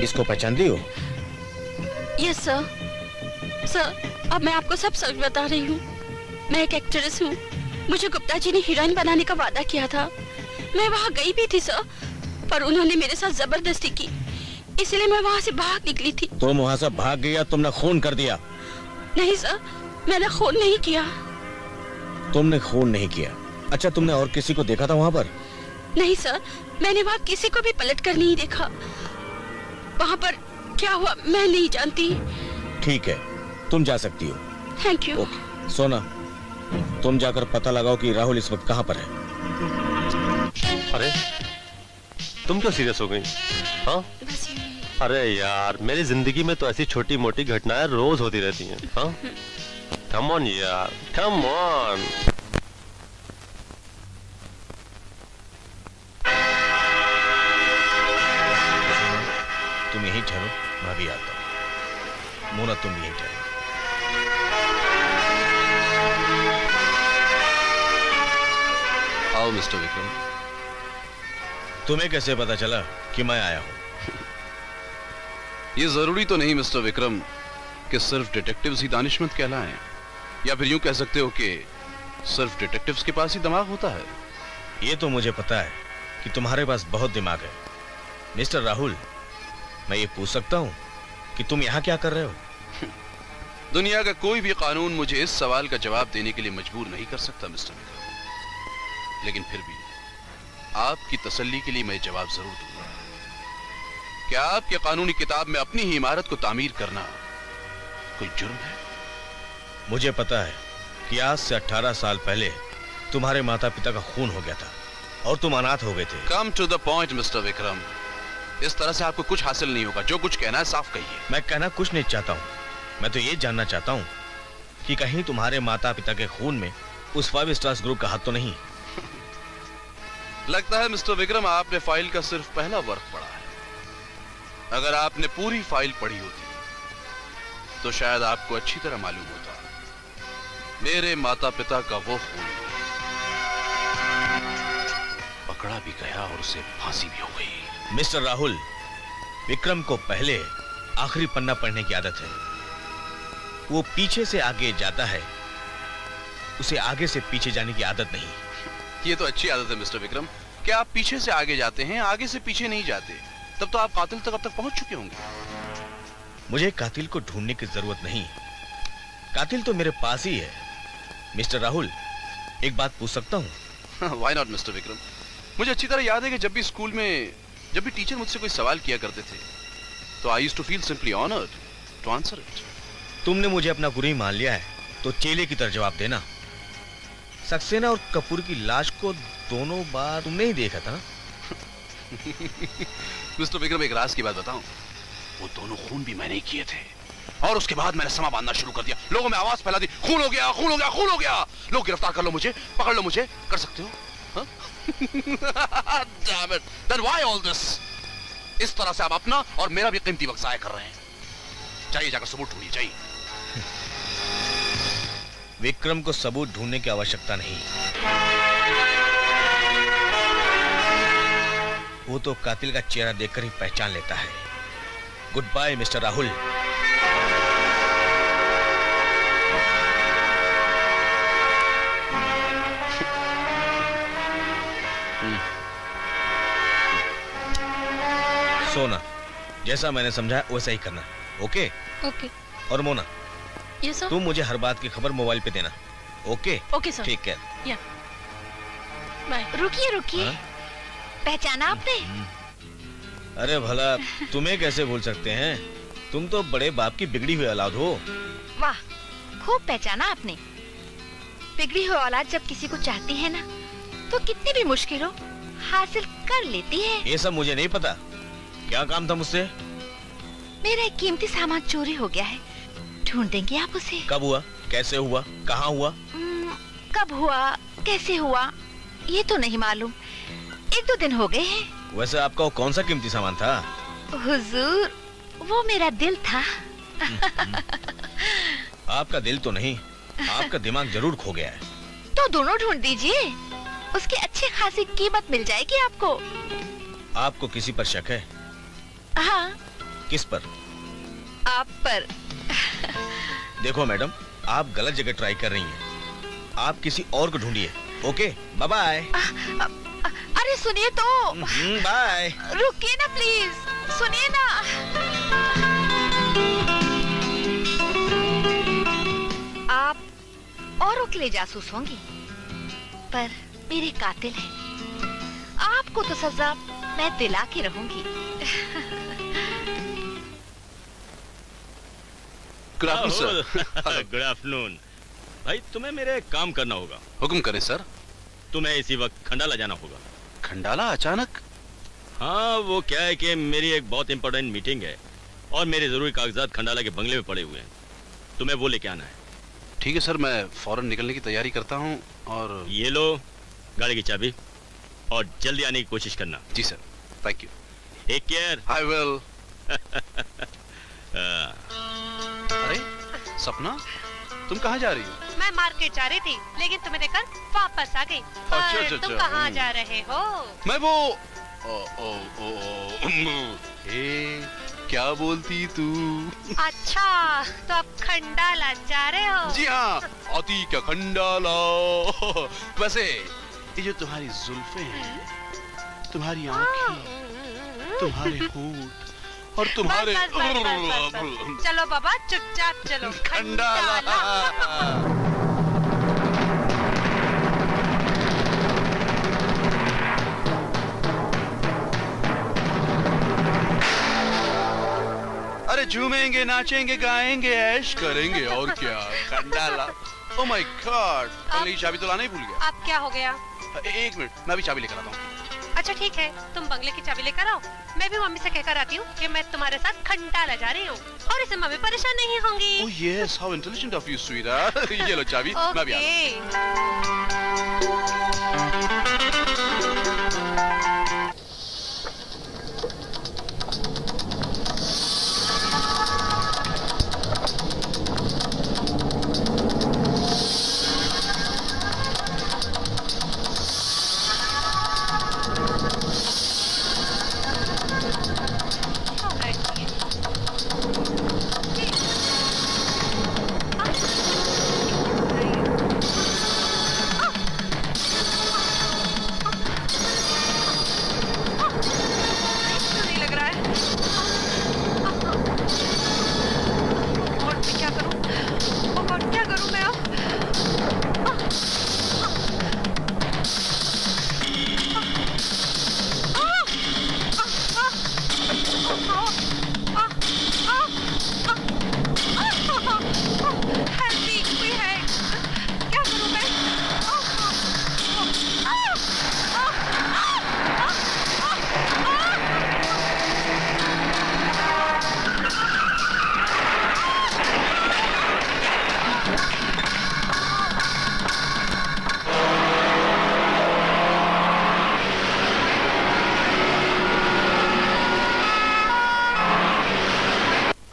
इसको पहचानती हो? Yes sir. सर, अब मैं आपको सब सच बता रही हूँ। मैं एक एक्ट्रेस हूँ। मुझे गुप्ता जी ने हीरोइन बनाने का वादा किया था। मैं वहाँ गई भी थी सर, पर उन्होंने मेरे साथ जबरदस्ती की, इसलिए मैं वहाँ से भाग निकली थी। तुम वहाँ से भाग गई या तुमने खून कर दिया? नहीं सर, मैंने खून नहीं किया। तुमने खून नहीं किया? अच्छा, तुमने और किसी को देखा था वहाँ पर? नहीं सर, मैंने वहाँ किसी को भी पलट कर नहीं देखा। वहाँ पर क्या हुआ मैं नहीं जानती। ठीक है, तुम जा सकती हो। Thank you. ओके, सोना तुम जाकर पता लगाओ कि राहुल इस वक्त कहाँ पर है। अरे तुम क्यों सीरियस हो गई? हाँ? अरे यार, मेरी जिंदगी में तो ऐसी छोटी मोटी घटनाएं रोज होती रहती हैं। हाँ? कम ऑन यार, कम ऑन। तुम यहीं ठहरो, मैं भी आता हूँ। मोना, तुम भी यहीं ठहरो। आओ मिस्टर विक्रम। तुम्हें कैसे पता चला कि मैं आया हूँ? ये जरूरी तो नहीं मिस्टर विक्रम कि सिर्फ डिटेक्टिव्स ही दानिशमंद कहलाएं, या फिर यूं कह सकते हो कि सिर्फ डिटेक्टिव्स के पास ही दिमाग होता है। ये तो मुझे पता है कि तुम्हारे पास बहुत दिमाग है। मिस्टर राहुल, मैं ये पूछ सकता हूँ कि तुम यहाँ क्या कर रहे हो? दुनिया का कोई भी कानून मुझे इस सवाल का जवाब देने के लिए मजबूर नहीं कर सकता मिस्टर विक्रम, लेकिन फिर भी आपकी तसल्ली के लिए मैं जवाब जरूर दूंगा। क्या आपके कानूनी किताब में अपनी ही इमारत को तामीर करना कोई जुर्म है? मुझे पता है कि आज से 18 साल पहले तुम्हारे माता पिता का खून हो गया था और तुम अनाथ हो गए थे। Come to the point mister Vikram. इस तरह से आपको कुछ हासिल नहीं होगा। जो कुछ कहना है साफ कहिए। मैं कहना कुछ नहीं चाहता हूँ, मैं तो ये जानना चाहता हूँ कि कहीं तुम्हारे माता पिता के खून में उस 5 स्टार्स ग्रुप का हाथ तो नहीं? लगता है मिस्टर विक्रम आपने फाइल का सिर्फ पहला वर्क पढ़ा है। अगर आपने पूरी फाइल पढ़ी होती तो शायद आपको अच्छी तरह मालूम होता मेरे माता पिता का वो खून पकड़ा भी गया और उसे फांसी भी हो गई। मिस्टर राहुल, विक्रम को पहले आखिरी पन्ना पढ़ने की आदत है। वो पीछे से आगे जाता है, उसे आगे से पीछे जाने की आदत नहीं। ये तो अच्छी आदत है मिस्टर विक्रम कि आप पीछे से आगे जाते हैं, आगे से पीछे नहीं जाते। तब तो आप कातिल तक अब तक पहुंच चुके होंगे। मुझे कातिल को ढूंढने की जरूरत नहीं, कातिल तो मेरे पास ही है। मिस्टर राहुल, एक बात पूछ सकता हूँ? Why not mister Vikram. मुझे अच्छी तरह याद है कि जब भी स्कूल में जब भी टीचर मुझसे कोई सवाल किया करते थे तो I used to feel simply honoured to answer it. तुमने मुझे अपना गुरु ही मान लिया है तो चेले की तरह जवाब देना। सक्सेना और कपूर की लाश को दोनों बार तुमने ही देखा था? मिस्टर विक्रम, एक राज की बात बताऊं, वो दोनों खून भी मैंने ही किए थे और उसके बाद मैंने समा बांधना शुरू कर दिया। लोगों में आवाज फैला दी, खून हो गया, खून हो गया, खून हो गया। लोग गिरफ्तार कर लो मुझे, पकड़ लो मुझे, कर सकते हो? Damn it. Then why all this? इस तरह से आप अपना और मेरा भी कीमती वक्त जाया कर रहे हैं। जाइए, जाकर सबूत ढूंढिए, जाइए। विक्रम को सबूत ढूंढने की आवश्यकता नहीं, वो तो कातिल का चेहरा देखकर ही पहचान लेता है। Good bye mister Rahul. Sona, जैसा मैंने समझा वैसा ही करना। ओके? ओके। और मोना, यस सर। तुम मुझे हर बात की खबर मोबाइल पे देना। ओके? Okay sir. ठीक है। या बाय। रुकिए रुकिए, पहचाना आपने? अरे भला तुम्हें कैसे भूल सकते हैं? तुम तो बड़े बाप की बिगड़ी हुई औलाद हो। वाह, खूब पहचाना आपने। बिगड़ी हुई औलाद जब किसी को चाहती है ना तो कितनी भी मुश्किल हो हासिल कर लेती है। ये सब मुझे नहीं पता। क्या काम था मुझसे? मेरा एक कीमती सामान चोरी हो गया है, ढूंढ देंगे आप उसे? कब हुआ, कैसे हुआ, कहाँ हुआ? कब हुआ, कैसे हुआ, ये तो नहीं मालूम। 1-2 दिन हो गए हैं। वैसे आपका वो कौन सा कीमती सामान था? हुजूर, वो मेरा दिल था। आपका दिल तो नहीं, आपका दिमाग जरूर खो गया है। तो दोनों ढूंढ दीजिए, उसकी अच्छी खासी कीमत मिल जाएगी आपको। आपको किसी पर शक है? हाँ। किस पर? आप पर। देखो मैडम, आप गलत जगह ट्राई कर रही हैं। आप किसी और को ढूंढिए। Okay, bye bye. अरे सुनिए तो। बाय। रुकिए ना प्लीज, सुनिए ना। आप औरों के लिए जासूस होंगी पर मेरे कातिल हैं। आपको तो सजा मैं दिला के रहूंगी। Good afternoon sir. Good afternoon. भाई तुम्हें मेरे काम करना होगा। हुक्म करें सर। तुम्हें इसी वक्त खंडाला जाना होगा। खंडाला अचानक? हाँ, वो क्या है कि मेरी एक बहुत इंपॉर्टेंट मीटिंग है और मेरे जरूरी कागजात खंडाला के बंगले में पड़े हुए हैं। तुम्हें वो लेके आना है। ठीक है सर, मैं फौरन निकलने की तैयारी करता हूँ। और ये लो गाड़ी की चाबी और जल्दी आने की कोशिश करना। जी sir, thank you. Take care. I will. अरे सपना, तुम कहाँ जा रही हो? मैं मार्केट जा रही थी लेकिन तुम्हें देखकर वापस आ गई। पर तुम कहाँ जा रहे हो? मैं वो क्या बोलती तू? अच्छा, तो आप खंडाला जा रहे हो? जी हाँ, अति का खंडाला। वैसे ये जो तुम्हारी जुल्फे हैं, तुम्हारी आंखें, तुम्हारे होंठ और तुम्हारे बस। चलो बाबा, चुपचाप चलो। खंडाला। अरे झूमेंगे, नाचेंगे, गाएंगे, ऐश करेंगे और क्या। खंडाला। ओह माय गॉड, कल ही चाबी तो लाना ही भूल गया। अब क्या हो गया? एक मिनट, मैं भी चाबी लेकर आता हूँ। अच्छा ठीक है, तुम बंगले की चाबी लेकर आओ। मैं भी मम्मी से कहकर आती हूँ कि मैं तुम्हारे साथ खंडाला जा रही हूँ और इससे मम्मी परेशान नहीं होंगी। Oh yes, how intelligent of you, sweetheart. ये लो चाबी, मैं भी आता हूँ।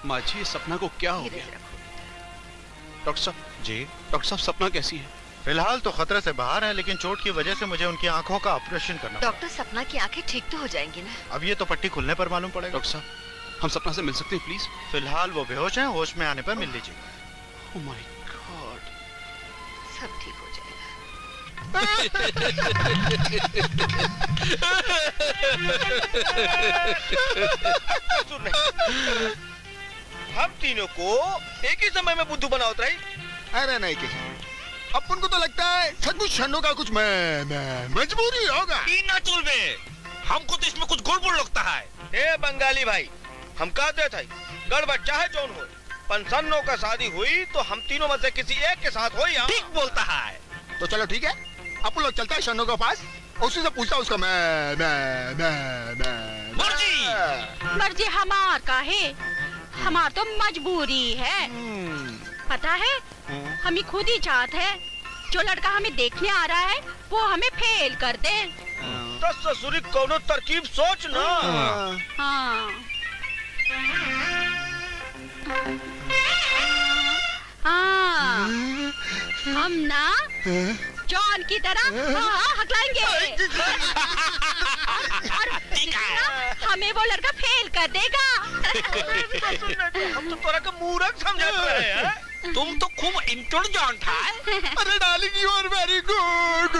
माची, सपना को क्या हो गया? डॉक्टर साहब जी, डॉक्टर साहब सपना कैसी है? फिलहाल तो खतरे से बाहर है, लेकिन चोट की वजह से मुझे उनकी आंखों का ऑपरेशन करना पड़ा। डॉक्टर, सपना की आंखें ठीक तो हो जाएंगी ना? अब ये तो पट्टी खुलने पर मालूम पड़ेगा। डॉक्टर साहब, हम सपना से मिल सकते हैं प्लीज? फिलहाल वो बेहोश हैं, होश में आने पर मिल लीजिए। ओह माय गॉड, सब ठीक हो जाएगा। हम तीनों को एक ही समय में बुद्धू बनाओ रही। अरे नहीं किसी, अपन को तो लगता है सचमुच छन्नों का कुछ मजबूरी होगा। ना चुल में हमको तो इसमें कुछ गड़बड़ लगता है। ए बंगाली भाई, हम कहते थे गड़बड़ चाहे जोन हो, पंसन्नों का शादी हुई तो हम तीनों में से किसी एक के साथ हो। ठीक बोलता है। तो चलो ठीक है, अपन लोग चलता है शन्नों के पास, उसी से पूछता उसका मर्जी हमार का है, हमार तो मजबूरी है। पता है, हम ही खुद ही चाहते हैं जो लड़का हमें देखने आ रहा है वो हमें फेल कर दे। ससुरी कोनो तरकीब सोच ना। हाँ हाँ, हम ना जॉन की तरह हकलाएंगे और हमें वो लड़का फेल कर देगा। हम तो तोरा का मूर्ख समझते हैं। तुम तो खूब इंटेलिजेंट है। अरे darling, you are very good.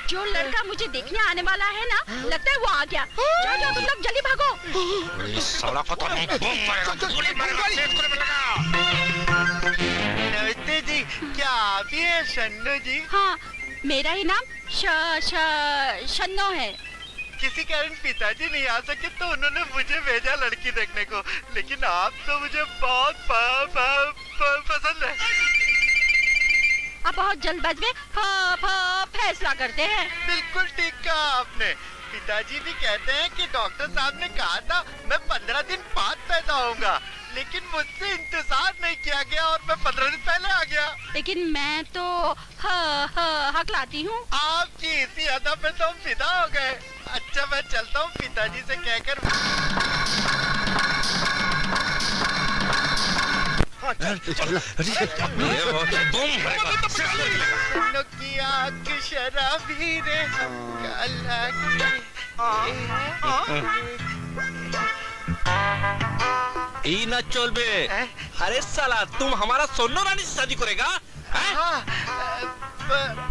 जो लड़का मुझे देखने आने वाला है ना, लगता है वो आ गया। जाओ जाओ, तुम लोग जल्दी भागो। साला को तो गोली मारेगा, सेट करे बेटा। नमस्ते जी, क्या आप ही हैं शन्नो जी? हाँ, मेरा ही नाम शन्नो है। किसी कारण पिताजी नहीं आ सके तो उन्होंने मुझे भेजा लड़की देखने को, लेकिन आप तो मुझे बहुत पसंद है। आप बहुत जल्दबाजी में फैसला करते हैं। बिल्कुल ठीक कहा आपने। पिताजी भी कहते हैं कि डॉक्टर साहब ने कहा था मैं 15 दिन बाद पैदा होऊंगा, लेकिन मुझसे इंतजार नहीं किया गया और मैं 15 दिन पहले आ गया। लेकिन मैं तो हकलाती हूँ। आपकी इसी अदा पे तो हम फिदा हो गए। अच्छा, मैं चलता हूँ, पिताजी से कहकर। हाँ, चल। की आँख शराबी रे, काला ई ना चल बे। अरे साला, तुम हमारा सोनो रानी से शादी करेगा? हाँ,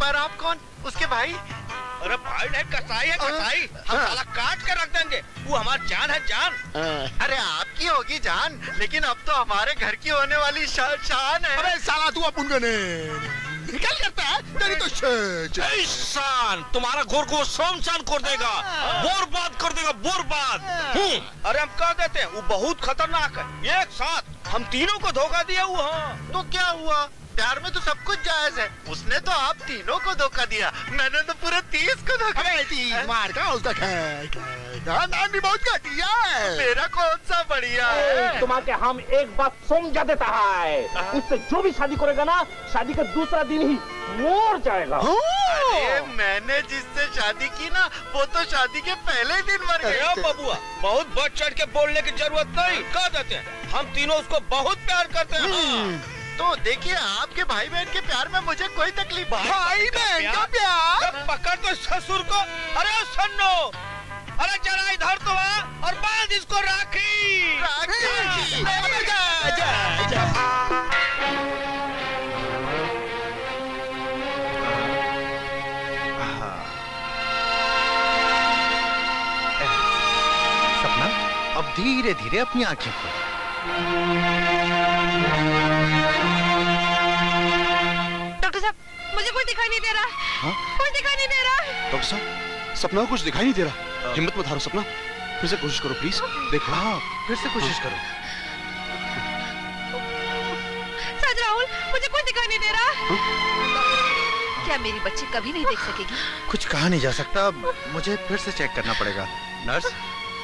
पर आप कौन? उसके भाई? अरे भाई नहीं, कसाई है कसाई। हम साला काट कर रख देंगे। वो हमारी जान है, जान। अरे आपकी होगी जान, लेकिन अब तो हमारे घर की होने वाली शान है। अरे साला, तू अपन को निकल करता है, तेरी तो शान तुम्हारा घर को शमशान कर देगा, बर्बाद कर देगा, बर्बाद। अरे हम कह देते हैं, वो बहुत खतरनाक है। एक साथ हम तीनों को धोखा दिया हुआ। तो क्या हुआ, प्यार में तो सब कुछ जायज है। उसने तो आप तीनों को धोखा दिया, मैंने तो पूरे 30 को धोखा दिया। मार का उसका बहुत घटिया है। मेरा कौन सा बढ़िया है? तुम्हारे हम एक बात समझा देता है, उससे जो भी शादी करेगा ना, शादी का दूसरा दिन ही मर जाएगा। अरे मैंने जिससे शादी की ना, वो तो शादी के पहले दिन मर गया। बबुआ, बहुत बढ़ चढ़ के बोलने की जरूरत नहीं, कह देते हैं हम तीनों उसको बहुत प्यार करते हैं। तो देखिए, आपके भाई बहन के प्यार में मुझे कोई तकलीफ नहीं। भाई बहन का प्यार? पकड़ तो ससुर को। अरे सन्नो, अरे जरा इधर तो आ और बांध इसको राखी। सपना, अब धीरे धीरे अपनी आंखें खोलो। डॉक्टर साहब, मुझे कुछ दिखाई नहीं दे रहा। कुछ दिखाई नहीं दे रहा। डॉक्टर साहब, सपना को कुछ दिखाई नहीं दे रहा। हिम्मत मत हारो सपना, फिर से कोशिश करो प्लीज। देखो, हाँ, फिर से कोशिश करो। सच राहुल, मुझे कुछ दिखाई नहीं दे रहा। क्या मेरी बच्ची कभी नहीं देख सकेगी? कुछ कहा नहीं जा सकता, मुझे फिर से चेक करना पड़ेगा। नर्स,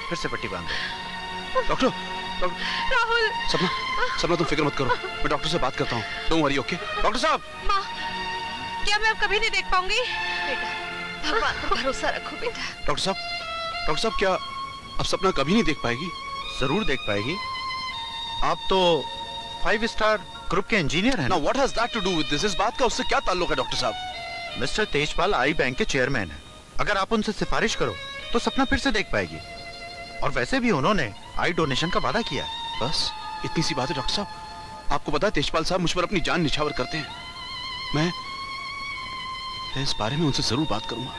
फिर से पट्टी बांधो। डॉक्टर, राहुल। सपना तुम फिक्र मत करो, मैं डॉक्टर से बात करता हूँ। Don't worry, okay? डॉक्टर साहब। माँ, क्या मैं अब कभी नहीं देख पाऊंगी? बेटा, भगवान पर भरोसा रखो बेटा। डॉक्टर साहब क्या अब सपना कभी नहीं देख पाएगी? जरूर देख पाएगी। आप तो 5 स्टार ग्रुप के इंजीनियर हैं। Now what has that to do with this? इस बात का उससे क्या ताल्लुक है डॉक्टर साहब? मिस्टर तेजपाल आई बैंक के चेयरमैन हैं। अगर आप उनसे सिफारिश करो तो सपना फिर से देख पाएगी। और वैसे भी उन्होंने आई डोनेशन का वादा किया है। बस इतनी सी बात है डॉक्टर साहब। आपको पता है तेजपाल साहब मुझ पर अपनी जान निछावर करते हैं। मैं इस बारे में उनसे जरूर बात करूंगा।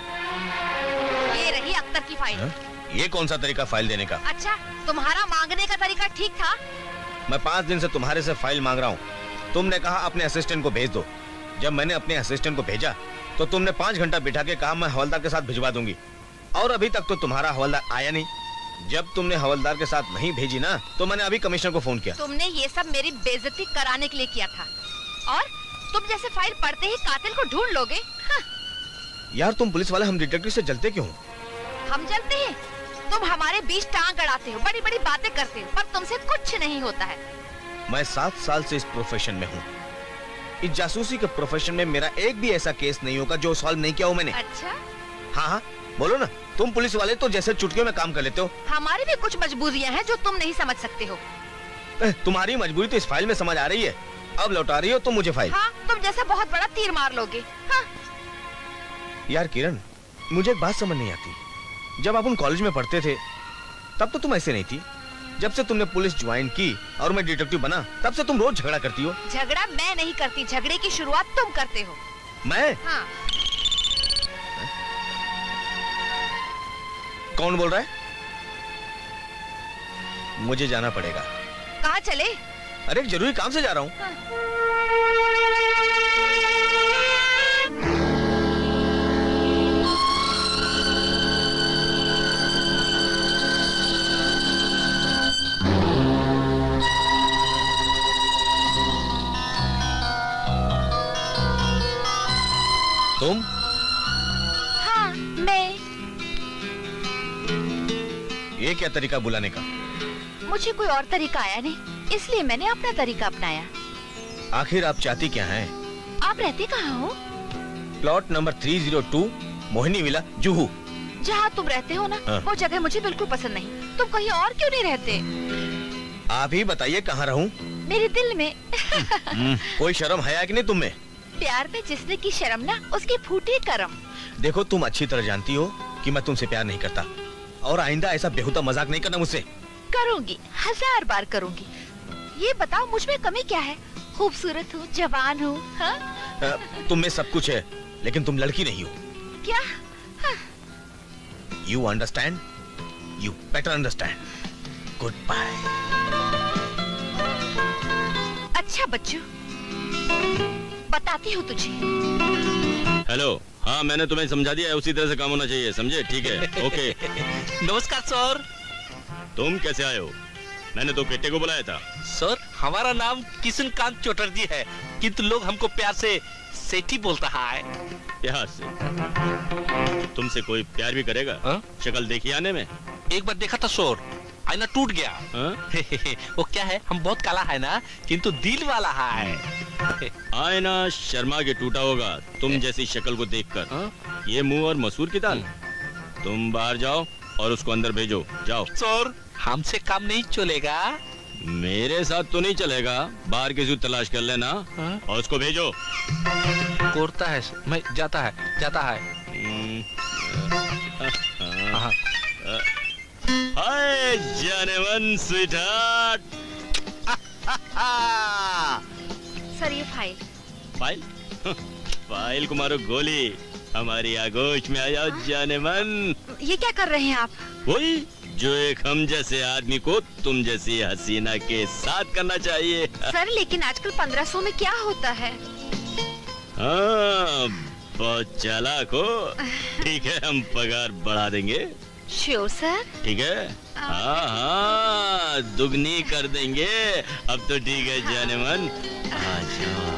ये रही अख्तर की फाइल। ये कौन सा तरीका फाइल देने का? अच्छा, तुम्हारा मांगने का तरीका ठीक था। मैं 5 दिन से तुम्हारे से फाइल मांग रहा हूँ। तुमने कहा अपने असिस्टेंट को भेज दो। जब मैंने अपने असिस्टेंट को भेजा तो तुमने 5 घंटा बिठा के कहा मैं हवलदार के साथ भिजवा दूंगी, और अभी तक तो तुम्हारा हवलदार आया नहीं। जब तुमने हवलदार के साथ नहीं भेजी ना, तो मैंने अभी कमिश्नर को फोन किया। तुमने ये सब मेरी बेइज्जती कराने के लिए किया था, और तुम जैसे फाइल पढ़ते ही कातिल को ढूंढ लोगे। हाँ। यार तुम पुलिस वाले हम डिटेक्टिव से जलते क्यों? हम जलते हैं? तुम हमारे बीच टांग अड़ाते हो, बड़ी बड़ी बातें करते हो, पर तुमसे कुछ नहीं होता है। मैं 7 साल से इस प्रोफेशन में हूँ। इस जासूसी के प्रोफेशन में मेरा एक भी ऐसा केस नहीं होगा जो सॉल्व नहीं किया हो मैंने। अच्छा? हाँ, बोलो ना। तुम पुलिस वाले तो जैसे चुटकियों में काम कर लेते हो। हमारी भी कुछ मजबूरियां हैं जो तुम नहीं समझ सकते हो। तुम्हारी मजबूरी तो इस फाइल में समझ आ रही है। अब लौटा रही हो तुम मुझे फाइल। हाँ, तुम जैसा बहुत बड़ा तीर मार लोगे। हाँ। यार किरण, मुझे एक बात समझ नहीं आती। जब अपन कॉलेज में पढ़ते थे तब तो तुम ऐसे नहीं थी। जब से तुमने पुलिस ज्वाइन की और मैं डिटेक्टिव बना, तब से तुम रोज झगड़ा करती हो। झगड़ा मैं नहीं करती, झगड़े की शुरुआत तुम करते हो। मैं? हाँ। कौन बोल रहा है? मुझे जाना पड़ेगा। कहाँ चले? अरे एक जरूरी काम से जा रहा हूँ। हाँ। तुम? हाँ, मैं। ये क्या तरीका बुलाने का? मुझे कोई और तरीका आया नहीं, इसलिए मैंने अपना तरीका अपनाया। आखिर आप चाहती क्या हैं? आप रहते कहाँ हो? Plot number 302, Mohini villa, Juhu. जहाँ तुम रहते हो ना, हाँ। वो जगह मुझे बिल्कुल पसंद नहीं। तुम कहीं और क्यों नहीं रहते? आप ही बताइए कहाँ रहूं? मेरे दिल में। कोई शर्म है कि नहीं तुम में? प्यार में जिसने की शर्म ना, उसकी फूटी करम। देखो तुम अच्छी तरह जानती हो कि मैं तुमसे प्यार नहीं करता, और आइंदा ऐसा बेहुदा मजाक नहीं करना मुझसे। करूंगी, 1000 बार करूंगी। ये बताओ मुझ में कमी क्या है? खूबसूरत हूँ, जवान हूँ। हाँ? तुम में सब कुछ है, लेकिन तुम लड़की नहीं हो। क्या? हाँ। You understand? You better understand. Goodbye. अच्छा बच्चू, बताती हूँ तुझे। हेलो, हाँ मैंने तुम्हें समझा दिया है, उसी तरह से काम होना चाहिए, समझे? ठीक है, ओके। नमस्कार सर। तुम कैसे आए हो? मैंने तो केटे को बुलाया था। सर हमारा नाम किशनकांत चटर्जी है, किंतु लोग हमको प्यार से सेठी बोलता है। प्यार से? तुमसे कोई प्यार भी करेगा? शक्ल देखी आने में? एक बार देखा था सर, आईना टूट गया। वो क्या है, हम बहुत काला है ना, किंतु दिल वाला है। आईना शर्मा के टूटा होगा तुम जैसी शक्ल को देखकर। ये मुंह और मसूर की दाल। तुम बाहर जाओ और उसको अंदर भेजो, जाओ। सर हमसे काम नहीं चलेगा। मेरे साथ तो नहीं चलेगा, बाहर किसी तलाश कर लेना और उसको भेजो। करता है, मैं जाता है। हाय जाने मन स्वीटहार्ट। सर ये फाइल। फाइल को मारो गोली, हमारी आगोश में आ जाओ जाने मन। ये क्या कर रहे हैं आप? वही जो एक हम जैसे आदमी को तुम जैसी हसीना के साथ करना चाहिए। सर लेकिन आजकल 1500 में क्या होता है? हाँ बहुत चालाक हो। ठीक है हम पगार बढ़ा देंगे। Sure sir. ठीक है, हाँ दुगनी कर देंगे। अब तो ठीक है जाने मन, आ जाओ।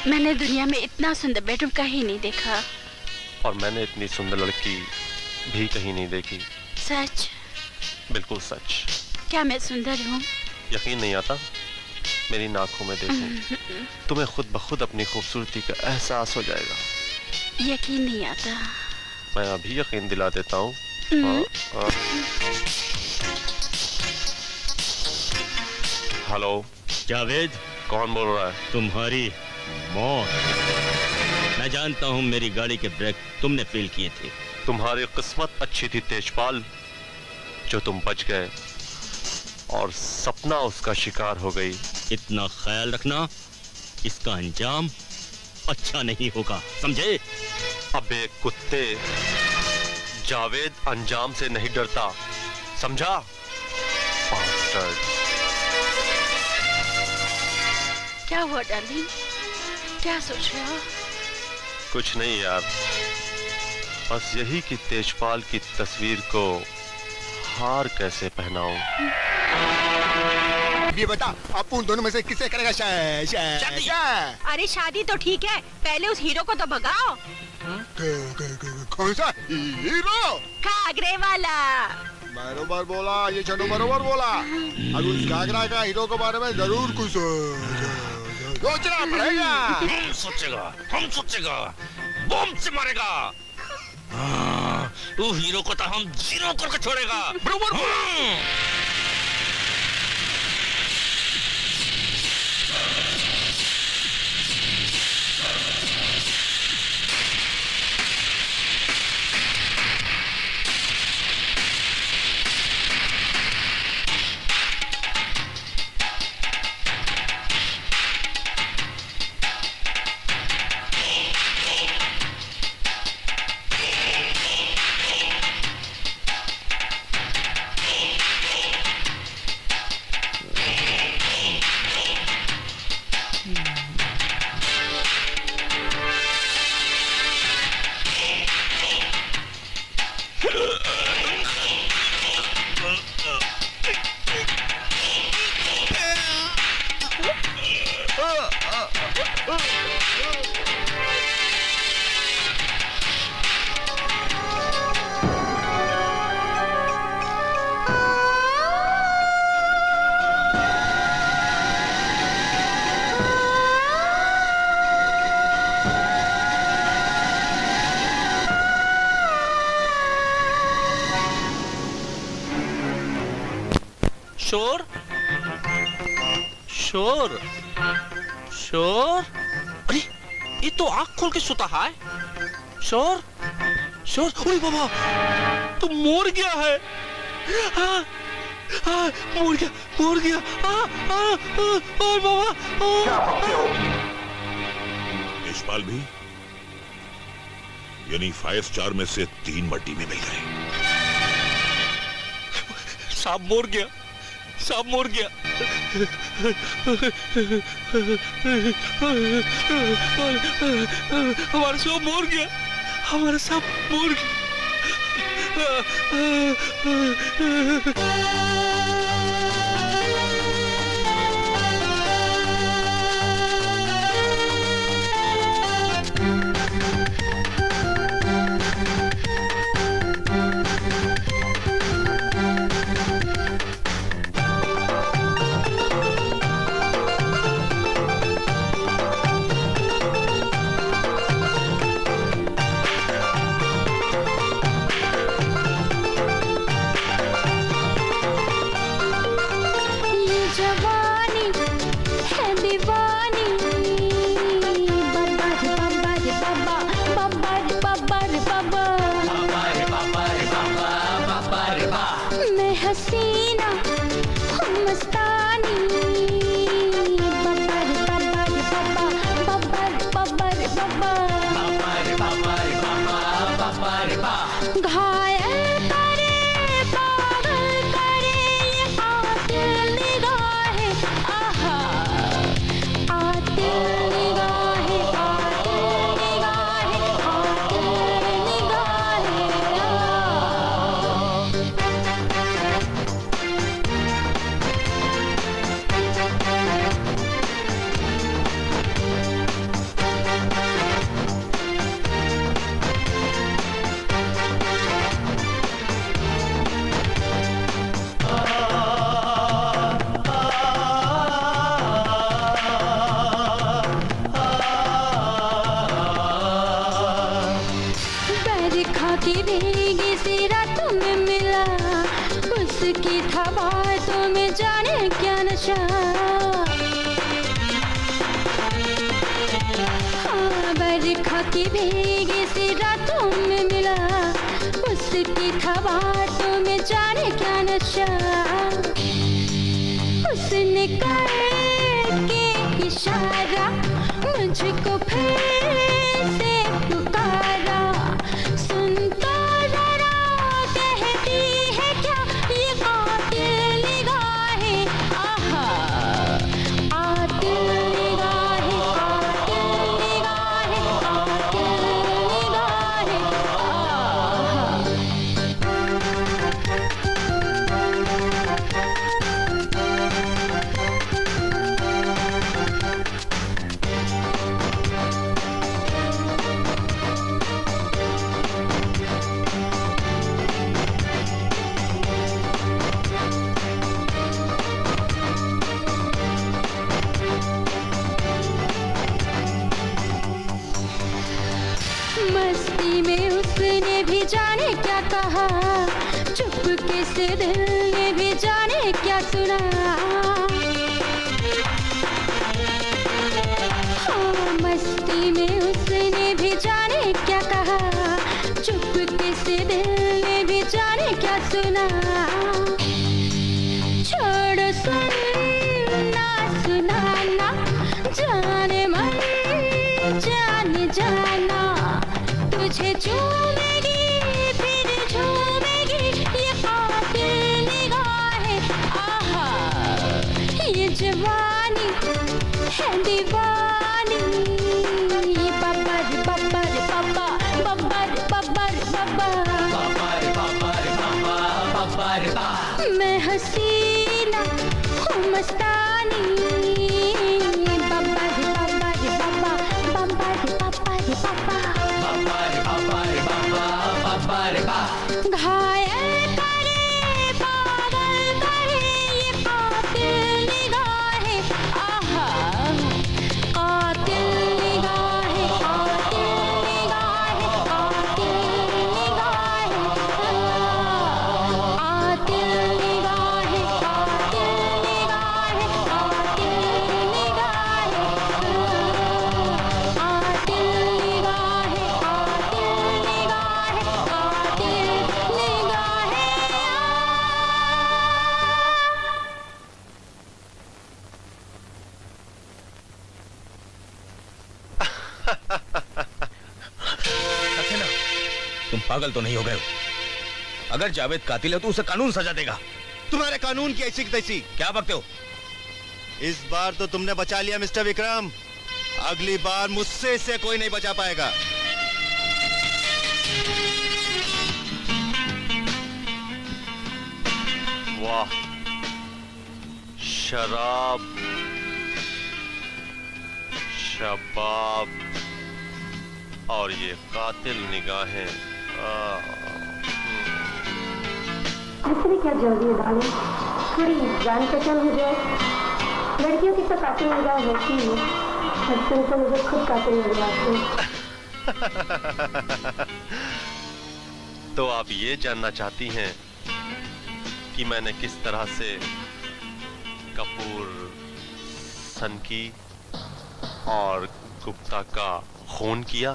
मैंने दुनिया में इतना सुंदर बेडरूम कहीं नहीं देखा। और मैंने इतनी सुंदर लड़की भी कहीं नहीं देखी। सच? बिल्कुल सच। क्या मैं सुंदर हूँ? यकीन नहीं आता? मेरी आंखों में देखो, तुम्हें खुद ब खुद अपनी खूबसूरती का एहसास हो जाएगा। यकीन नहीं आता। मैं अभी यकीन दिला देता हूँ। हेलो जावेद। कौन बोल रहा है? तुम्हारी मौत। मैं जानता हूँ मेरी गाड़ी के ब्रेक तुमने फेल किए थे। तुम्हारी किस्मत अच्छी थी तेजपाल, जो तुम बच गए और सपना उसका शिकार हो गई। इतना ख्याल रखना, इसका अंजाम अच्छा नहीं होगा, समझे? अबे कुत्ते, जावेद अंजाम से नहीं डरता, समझा? क्या हुआ डार्लिंग? क्या सोच रहे हो? कुछ नहीं यार, बस यही कि तेजपाल की तस्वीर को हार कैसे पहनाऊं। ये बता, आप उन दोनों में से किसे करेगा? शादी। अरे शादी तो ठीक है, पहले उस हीरो को तो भगाओ। कौन सा हीरो? घाघरे वाला। बरोबर बोला, ये चलो बरोबर बोला। अब उस घाघरा का हीरो के बारे में जरूर कुछ सोचना पड़ेगा। हम सोचेगा, बम से मारेगा। वो हीरो को तो हम जीरो करके छोड़ेगा। बरोबर बोला। शोर शोर शोर, अरे ये तो आँख खोल के सोता है। शोर शोर, अरे बाबा तो मोर गया है। मोर गया और बाबा। यशपाल भी, यानी 5 स्टार में से 3 मट्टी में मिल गए। सांप मोर गया, सांप मोर गया। हमारा सांप मोर गया। हमारा सब मुर्ग हसीना हम मस्तानी बब्बर बब्बर बब्बर बब्बर बब्बर बब्बर घायल करे पागल करे ये आतिल निगाहें आहा आतिल निगाहें आतिल निगाहें आतिल की भीगी सी रातों में मिला उसकी था बातों में जाने क्या नशा हाँ बरखा की भीगी सी रातों में मिला उसकी था बातों में जाने क्या नशा उसने करके इशारा मुझको फिर से पुकारा मस्ती में उसने भी जाने क्या कहा चुपके से दिल ने भी जाने क्या सुना हाँ मस्ती में उसने भी जाने क्या कहा चुपके से दिल ने भी जाने क्या सुना छोड़ो सुनना सुनाना जाने मन जाने जाना तुझे झूमेगी फिर झूमेगी ये कातिल निगाहें आहा ये जवानी है दीवानी बब्बर बब्बर बब्बा बब्बर बब्बर बब्बा मैं हसीना हूँ मस्तानी बब्बर बब्बर बब्बा बब्बर बब्बर घायल करे पागल करे ये कातिल निगाहें आहा कातिल निगाहें कातिल निगाहें कातिल निगाहें आतिल निगाहें कातिल निगाहें कातिल निगाहें आतिल निगाहें तुम पागल तो नहीं हो गए हो? अगर जावेद कातिल है तो उसे कानून सजा देगा। तुम्हारे कानून की ऐसी की तैसी। क्या बकते हो? इस बार तो तुमने बचा लिया मिस्टर विक्रम, अगली बार मुझसे इसे कोई नहीं बचा पाएगा। वाह, शराब, शबाब और ये कातिल निगाहें। इसमें क्या जल्दी है डाले, थोड़ी जान पहचान हो जाए। लड़कियों की तो कातिल निगाह होती है, हस्बैंड तो मुझे खुद कातिल नजर आते हैं। तो आप ये जानना चाहती हैं कि मैंने किस तरह से कपूर, सनकी और गुप्ता का खून किया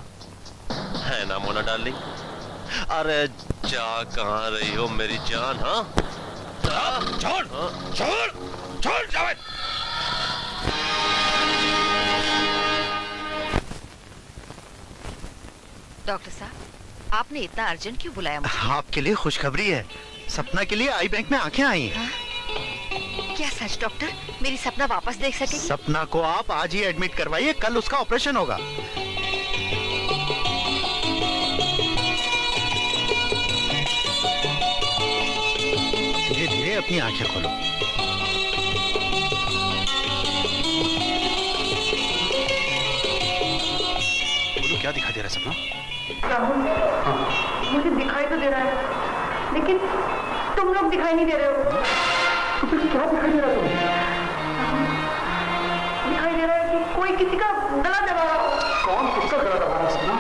है ना मोना डार्लिंग? अरे जा कहाँ रही हो मेरी जान? हाँ, छोड़ छोड़ छोड़ जावेद। डॉक्टर साहब, आपने इतना अर्जेंट क्यों बुलाया मुझे? आपके लिए खुशखबरी है, सपना के लिए आई बैंक में आंखें आई हैं। क्या सच डॉक्टर? मेरी सपना वापस देख सकेगी? सपना को आप आज ही एडमिट करवाइए, कल उसका ऑपरेशन होगा। धीरे धीरे अपनी आंखें खोलो। बोलो, क्या दिखाई दे रहा है सपना? राहुल, मुझे दिखाई तो दे रहा है, लेकिन तुम लोग दिखाई नहीं दे रहे हो। तो फिर क्या दिखाई दे रहा है तुम्हें? दिखाई दे रहा है कि कोई किसी का गला दबा रहा हो। कौन किसका गला दबा रहा है सपना?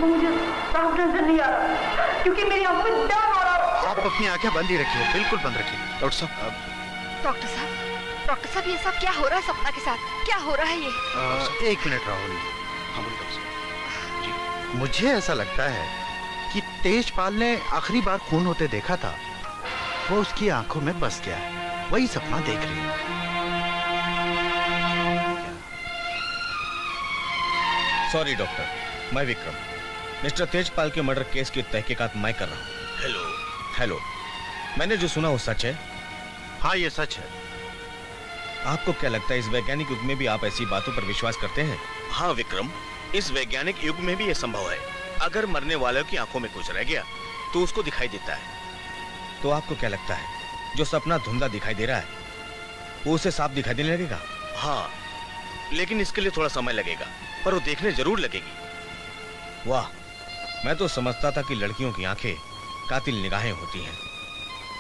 मुझे साफ नजर नहीं आ रहा, क्योंकि मेरी आंखों में जान आ रहा हो। आप अपनी आंखें बंद ही रखिए, बिल्कुल बंद रखिए। डॉक्टर साहब, डॉक्टर साहब ये सब क्या हो रहा है सपना के साथ? क्या हो रहा है ये? एक मिनट राहुल, मुझे ऐसा लगता है कि तेजपाल ने आखिरी बार खून होते देखा था, वो उसकी आंखों में बस गया है, वही सपना देख रही है। सॉरी डॉक्टर, मैं विक्रम, मिस्टर तेजपाल के मर्डर केस की तहकीकात मैं कर रहा हूँ। हेलो। हेलो, मैंने जो सुना वो सच है? हाँ, ये सच है। आपको क्या लगता है इस वैज्ञानिक युग में भी आप ऐसी बातों पर विश्वास करते हैं? हाँ विक्रम, इस वैज्ञानिक युग में भी ये संभव है। अगर मरने वालों की आंखों में कुछ रह गया तो उसको दिखाई देता है। तो आपको क्या लगता है जो सपना धुंधला दिखाई दे रहा है वो उसे साफ दिखाई देने लगेगा? हाँ, लेकिन इसके लिए थोड़ा समय लगेगा, पर वो देखने जरूर लगेगी। वाह, मैं तो समझता था कि लड़कियों की आंखें कातिल निगाहें होती हैं,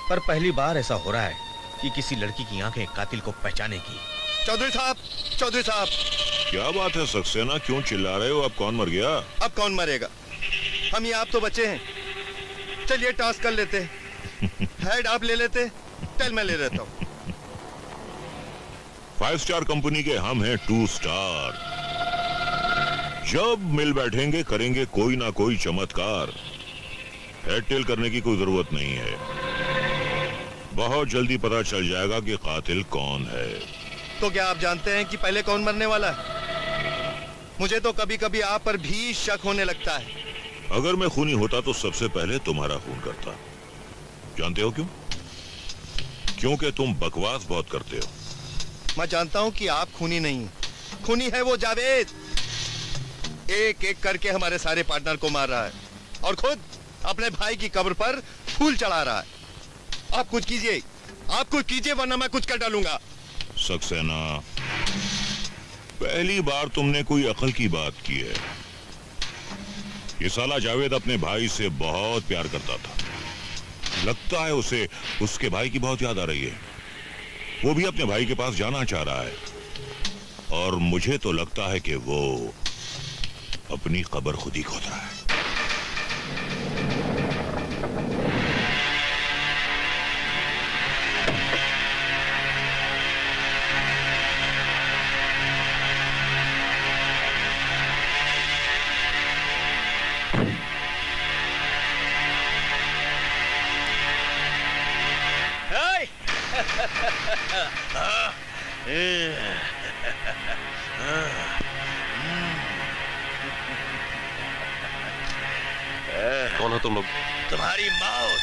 पर पहली बार ऐसा हो रहा है कि किसी लड़की की आंखें कातिल को पहचानेगी। चौधरी साहब, चौधरी साहब। क्या बात है सक्सेना, क्यों चिल्ला रहे हो? अब कौन मर गया? अब कौन मरेगा? हम ये आप तो बच्चे हैं। चलिए टास्क कर लेते हैं। हेड आप ले लेते, टेल मैं ले लेता हूँ। 5 स्टार कंपनी के हम हैं 2 स्टार। जब मिल बैठेंगे करेंगे कोई ना कोई चमत्कार। हेड टेल करने की कोई जरूरत नहीं है, बहुत जल्दी पता चल जाएगा कि कातिल कौन है। तो क्या आप जानते हैं कि पहले कौन मरने वाला है? मुझे तो कभी कभी आप पर भी शक होने लगता है। अगर मैं खूनी होता तो सबसे पहले तुम्हारा खून करता। जानते हो क्यों? क्योंकि तुम बकवास बहुत करते हो। मैं जानता हूं कि आप खूनी नहीं, खूनी है वो जावेद। एक एक करके हमारे सारे पार्टनर को मार रहा है और खुद अपने भाई की कब्र पर फूल चढ़ा रहा है। आप कुछ कीजिए, आप कुछ कीजिए, वरना मैं कुछ कर डालूंगा। सक्सेना, पहली बार तुमने कोई अकल की बात की है। ये साला जावेद अपने भाई से बहुत प्यार करता था। लगता है उसे उसके भाई की बहुत याद आ रही है। वो भी अपने भाई के पास जाना चाह रहा है और मुझे तो लगता है कि वो अपनी कब्र खुद ही खोद रहा है। कौन हो तुम लोग? तुम्हारी मौत।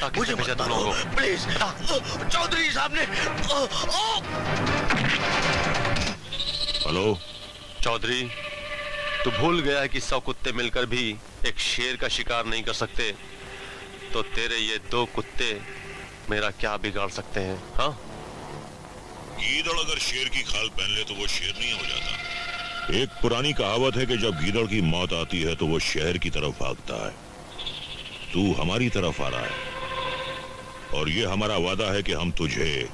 बता किसने भेजा तुम लोगों को? प्लीज, चौधरी साहब ने। हेलो चौधरी, तू भूल गया है कि 100 कुत्ते मिलकर भी एक शेर का शिकार नहीं कर सकते, तो तेरे ये 2 कुत्ते मेरा क्या बिगाड़ सकते हैं? हाँ, गीदड़ अगर शेर की खाल पहन ले तो वो शेर नहीं हो जाता। एक पुरानी कहावत है कि जब गीदड़ की मौत आती है तो वो शहर की तरफ भागता है। तू हमारी तरफ आ रहा है और ये हमारा वादा है कि हम तुझे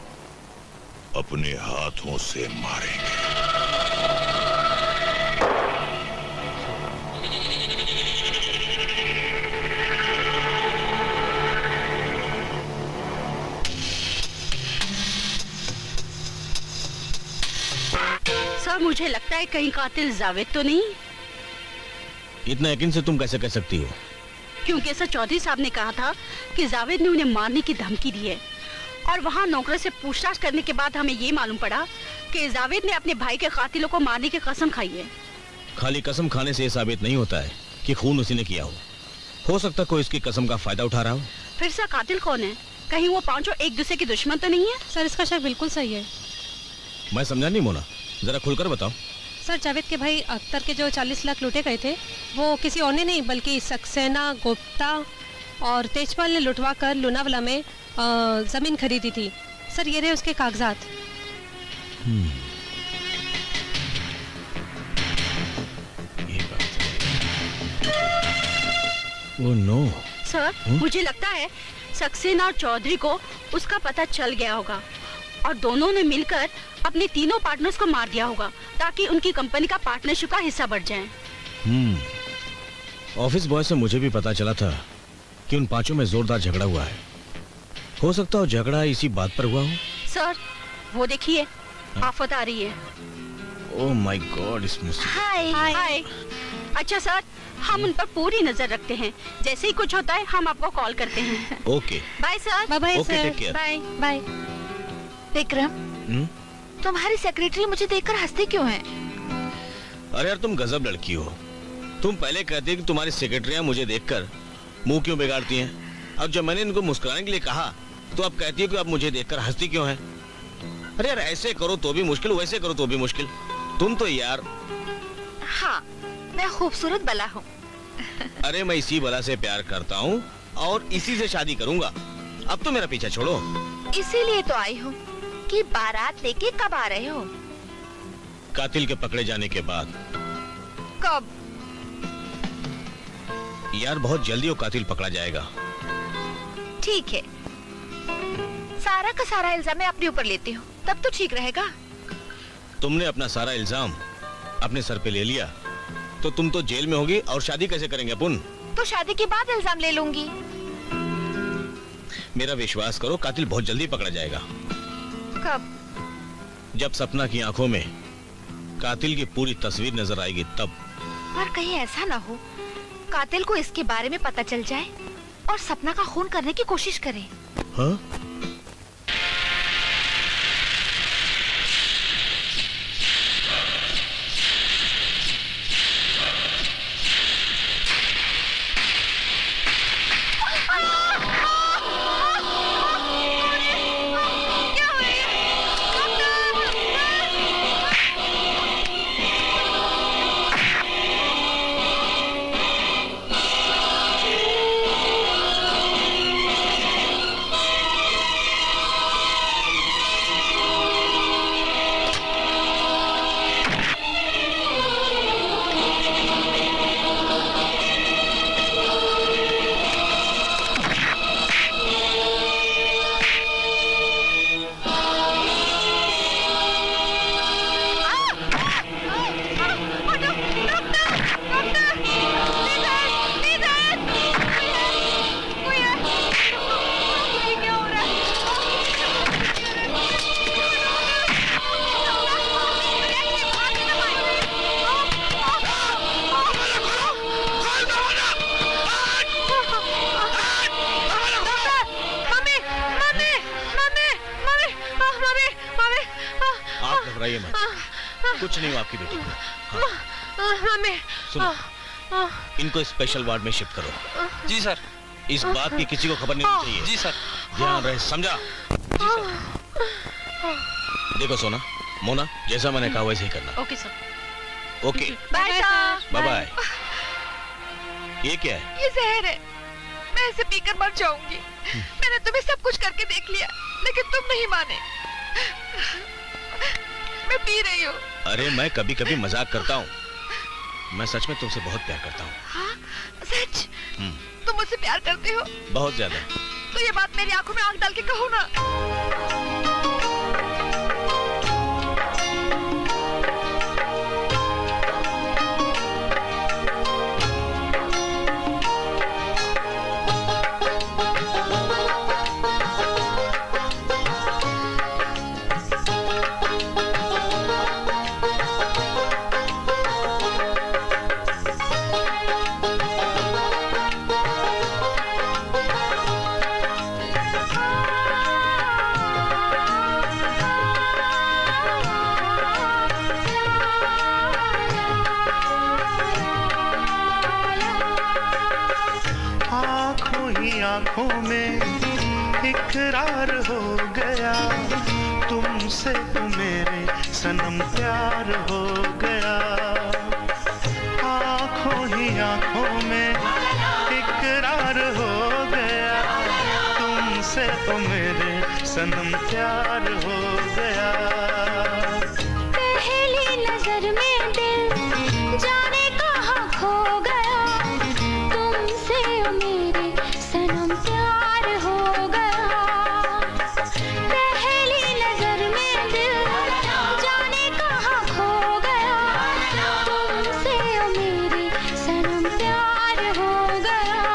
अपने हाथों से मारेंगे। सर, मुझे लगता है कहीं कातिल जावेद तो नहीं। इतना यकीन से तुम कैसे कह सकती हो? क्योंकि सर चौधरी साहब ने कहा था कि जावेद ने उन्हें मारने की धमकी दी है, और वहाँ नौकरों से पूछताछ करने के बाद हमें ये मालूम पड़ा कि जावेद ने अपने भाई के कातिलों को मारने की कसम खाई है। खाली कसम खाने से ये साबित नहीं होता है कि खून उसी ने किया हो सकता कोई इसकी कसम का फायदा उठा रहा हो। फिर सर कातिल कौन है? कहीं वो पांचों एक दूसरे के दुश्मन तो नहीं है? सर इसका शक बिल्कुल सही है। मैं समझा नहीं मोना, जरा खुलकर बताओ। सर जावेद के भाई अख्तर के जो 40 लाख लूटे गए थे वो किसी और ने नहीं बल्कि सक्सेना, गुप्ता और तेजपाल ने लुटवा कर लोनावाला में जमीन खरीदी थी। सर ये रहे उसके कागजात। Oh no. सर मुझे लगता है सक्सेना और चौधरी को उसका पता चल गया होगा और दोनों ने मिलकर अपने तीनों पार्टनर्स को मार दिया होगा ताकि उनकी कंपनी का पार्टनरशिप का हिस्सा बढ़ जाए। ऑफिस बॉय से मुझे भी पता चला था कि उन पांचों में जोरदार झगड़ा हुआ है। हो सकता हो झगड़ा इसी बात पर हुआ हो। सर वो देखिए, आफत आ रही है। ओह माय गॉड, इसमें हाय हाय। अच्छा सर, हम उन पर पूरी नजर रखते हैं। जैसे ही कुछ होता है हम आपको कॉल करते हैं। Okay bye sir. Bye bye okay, sir. Take care. Bye bye. Vikram, तुम्हारी सेक्रेटरी मुझे देखकर हंसती क्यों है? अरे यार तुम गजब लड़की हो। तुम पहले कहती कि तुम्हारी सेक्रेटरियां मुझे देखकर मुंह क्यों बिगाड़ती हैं। अब जब मैंने इनको मुस्कुराने के लिए कहा तो अब कहती हो कि अब मुझे देखकर हंसती क्यों है। अरे यार ऐसे करो तो भी मुश्किल, वैसे करो तो भी मुश्किल। तुम तो यार। हाँ, मैं खूबसूरत बला हूँ। अरे मैं इसी बला से प्यार करता हूँ और इसी से शादी करूंगा। अब तो मेरा पीछा छोड़ो। इसीलिए तो आई हूँ कि बारात लेके कब आ रहे हो? कातिल के पकड़े जाने के बाद। कब? यार बहुत जल्दी वो कातिल पकड़ा जाएगा। ठीक है, सारा का सारा इल्जाम मैं अपने ऊपर लेती हूँ, तब तो ठीक रहेगा। तुमने अपना सारा इल्जाम अपने सर पे ले लिया तो तुम तो जेल में होगी और शादी कैसे करेंगे अपन? तो शादी के बाद इल्जाम ले लूंगी। मेरा विश्वास करो, कातिल बहुत जल्दी पकड़ा जाएगा। कब? जब सपना की आंखों में कातिल की पूरी तस्वीर नजर आएगी तब। पर कहीं ऐसा ना हो कातिल को इसके बारे में पता चल जाए और सपना का खून करने की कोशिश करे। हाँ? कुछ नहीं हुआ आपकी बेटी को। मम्मी। सुनो, इनको स्पेशल वार्ड में शिफ्ट करो। जी सर। इस बात की किसी को खबर नहीं होनी चाहिए। जी सर। ध्यान रहे, समझा? देखो सोना, मोना, जैसा मैंने कहा वैसे ही करना। Okay sir. Okay, bye sir. Bye bye. ये क्या है? ये जहर है, मैं इसे पीकर मर जाऊंगी। मैंने तुम्हें सब कुछ करके देख लिया, लेकिन तुम नहीं माने। मैं पी रही हूँ। अरे मैं कभी कभी मजाक करता हूँ, मैं सच में तुमसे बहुत प्यार करता हूँ। हाँ? सच? तुम मुझसे प्यार करते हो? बहुत ज्यादा। तो ये बात मेरी आंखों में आंख डाल के कहो ना। आंखों में इकरार हो गया, तुमसे तो मेरे सनम प्यार हो गया। आंखों ही आंखों में इकरार हो गया, तुमसे तो मेरे सनम प्यार हो गया। पहली नजर में दिल जाने कहाँ खो गया, तुमसे मेरे सनम प्यार हो गया। पहली नजर में दिल जाने कहाँ खो गया, तुमसे मेरे सनम प्यार हो गया।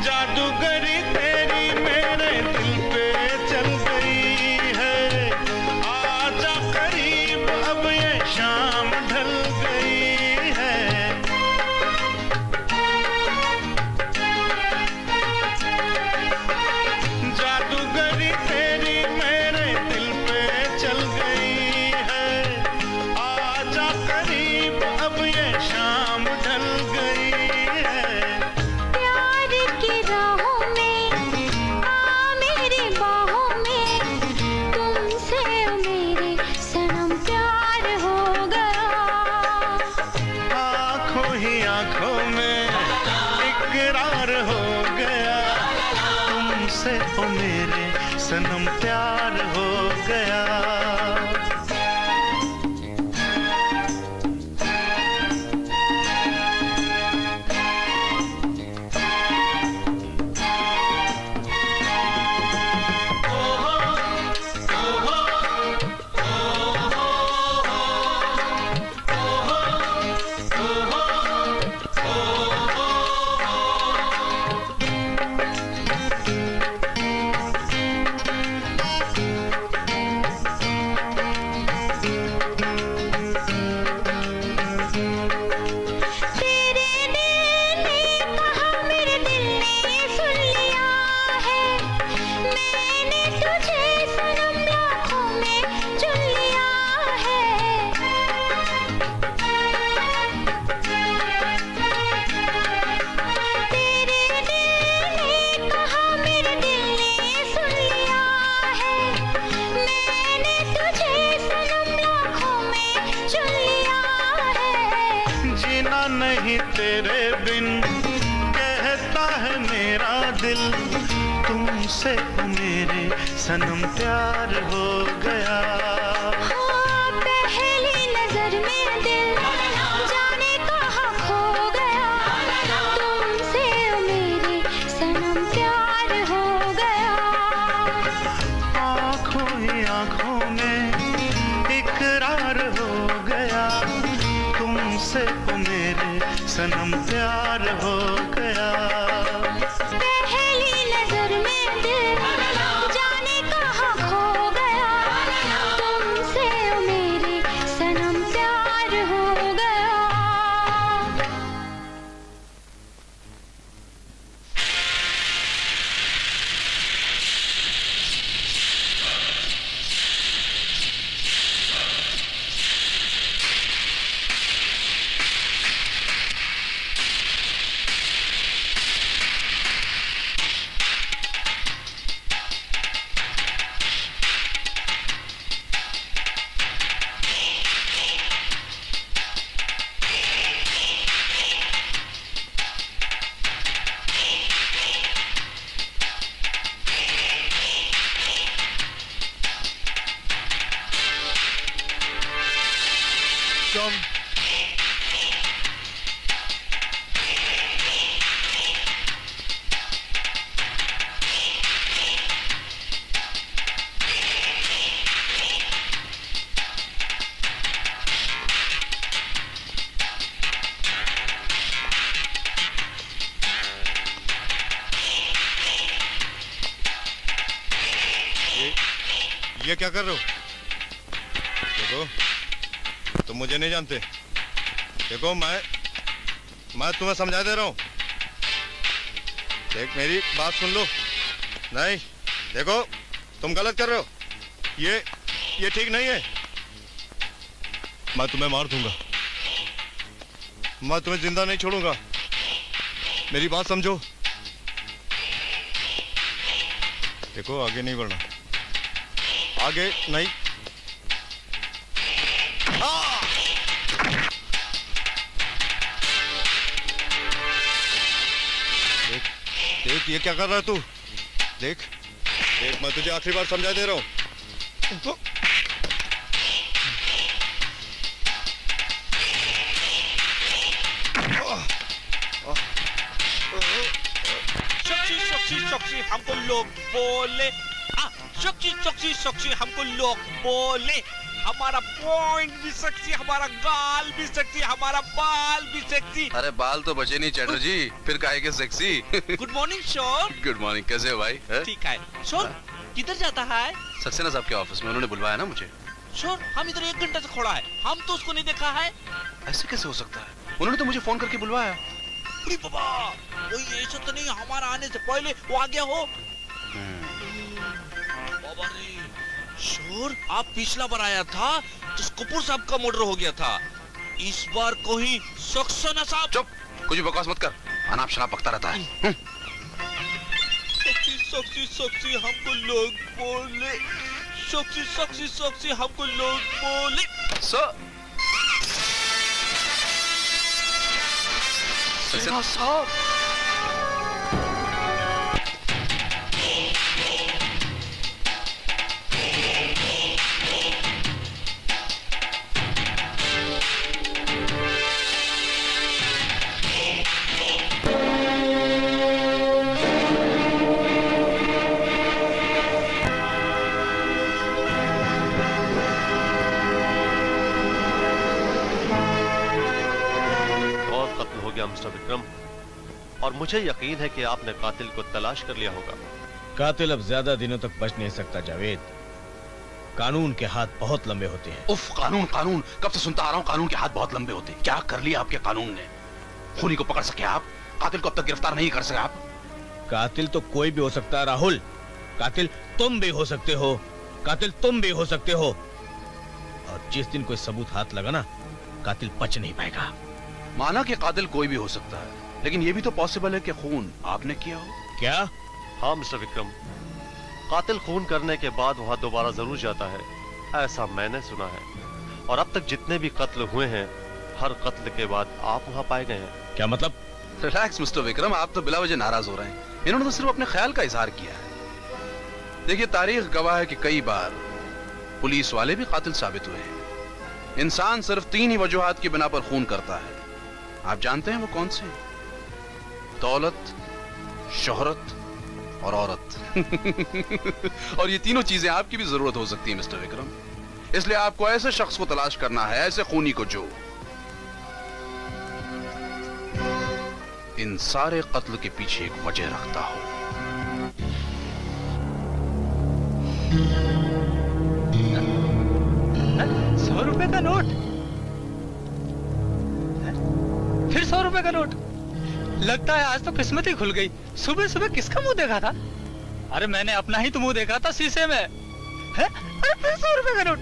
जादूगरी तेरी मेरे दिल पे चल गई है, आजा करीब अब ये शाम ढल गई है। जादूगरी तेरी मेरे दिल पे चल गई है, आजा करीब अब ये शाम ढल गई है। प्यार की राहों में आ मेरी बाहों में, तुमसे मेरे सनम प्यार हो गया। आंखों ही आंखों में इकरार हो गया, तुमसे तो मेरे सनम प्यार हो गया। तेरे दिल ने कहा, मेरे दिल ने सुन लिया है, मैंने तुझे सनम लाखों में चुन लिया है। तेरे दिल ने कहा, मेरे दिल ने सुन लिया है, मैंने तुझे सनम लाखों में चुन लिया है। जीना नहीं तेरे बिन कहता है मेरा दिल, तुमसे तो मेरे सनम प्यार हो गया। हाँ, पहली नजर में दिल जाने कहाँ खो गया, तुमसे मेरे सनम प्यार हो गया। आंखों ही आंखों में इकरार हो गया, तुम सनम प्यार हो गया। पहली नजर में दिल जाने कहाँ खो गया, तुमसे ओ मेरे सनम प्यार हो गया। तुम ये क्या कर रहे हो? देखो, तुम मुझे नहीं जानते। देखो, मैं तुम्हें समझा दे रहा हूं। देख, मेरी बात सुन लो। नहीं, देखो, तुम गलत कर रहे हो। ये ठीक नहीं है। मैं तुम्हें मार दूंगा। मैं तुम्हें जिंदा नहीं छोड़ूंगा। मेरी बात समझो। देखो, आगे नहीं बढ़ना। आगे नहीं। देख, ये क्या कर रहा है तू? देख, मैं तुझे आखिरी बार समझा दे रहा हूं। शक्ति हमको लोग बोले, शक्ति हमको लोग बोले, हमारा पॉइंट भी सेक्सी, हमारा गाल भी सेक्सी, हमारा बाल भी सेक्सी। अरे बाल तो बचे नहीं चैटर जी, फिर काहे के सेक्सी। गुड मॉर्निंग शोर। गुड मॉर्निंग, कैसे हो भाई? ठीक है शोर, किधर जाता है? सक्सेना साहब के ऑफिस में, उन्होंने बुलवाया ना मुझे। शोर, हम इधर 1 घंटा से खड़ा है, हम तो उसको नहीं देखा है। ऐसे कैसे हो सकता है? उन्होंने तो मुझे फोन करके बुलवाया। अरे बाबा, वो ऐसा तो नहीं हमारा आने से पहले वो आ गया हो। बाबा रे शोर, आप पिछला बार आया था तो कपूर साहब का मर्डर हो गया था। इस बार कोई सक्सेना साहब। चुप, कुछ बकवास मत कर, अनाप शनाप बकता रहता है। सक्सी हमको लोग बोले, सक्सी हमको लोग बोले। सक्सेना साहब, मिस्टर विक्रम, और मुझे यकीन है कि आपने कातिल को तलाश कर लिया होगा। कातिल अब ज्यादा दिनों तक बच नहीं सकता जावेद। कानून के हाथ बहुत लंबे होते हैं। उफ, कानून, कब से सुनता आ रहा हूँ कानून के हाथ बहुत लंबे होते हैं। क्या कर लिया आपके कानून ने? खूनी को पकड़ सके आप? कातिल को अब तक गिरफ्तार नहीं कर सके आप? कातिल तो कोई भी हो सकता है राहुल। कातिल तुम भी हो सकते हो, कातिल तुम भी हो सकते हो। और जिस दिन कोई सबूत हाथ लगा ना, कातिल बच नहीं पाएगा। माना कि कातिल कोई भी हो सकता है, लेकिन ये भी तो पॉसिबल है कि खून आपने किया हो। क्या? हाँ मिस्टर विक्रम, कातिल खून करने के बाद वहाँ दोबारा जरूर जाता है, ऐसा मैंने सुना है। और अब तक जितने भी कत्ल हुए हैं, हर कत्ल के बाद आप वहाँ पाए गए हैं। क्या मतलब? रिलैक्स मिस्टर विक्रम, आप तो बिला वजह नाराज हो रहे हैं। इन्होंने तो सिर्फ अपने ख्याल का इजहार किया है। देखिए, तारीख गवाह है कि कई बार पुलिस वाले भी कातिल साबित हुए हैं। इंसान सिर्फ 3 ही वजूहात की बिना पर खून करता है। आप जानते हैं वो कौन से? दौलत, शोहरत और औरत। और ये तीनों चीजें आपकी भी जरूरत हो सकती है मिस्टर विक्रम। इसलिए आपको ऐसे शख्स को तलाश करना है, ऐसे खूनी को इन सारे कत्ल के पीछे एक वजह रखता हूं। 100 रुपए का नोट? फिर 100 रुपए का नोट? लगता है आज तो किस्मत ही खुल गई। सुबह सुबह किसका मुंह देखा था? अरे मैंने अपना ही तो मुंह देखा था शीशे में। है? अरे फिर 100 रुपए का नोट?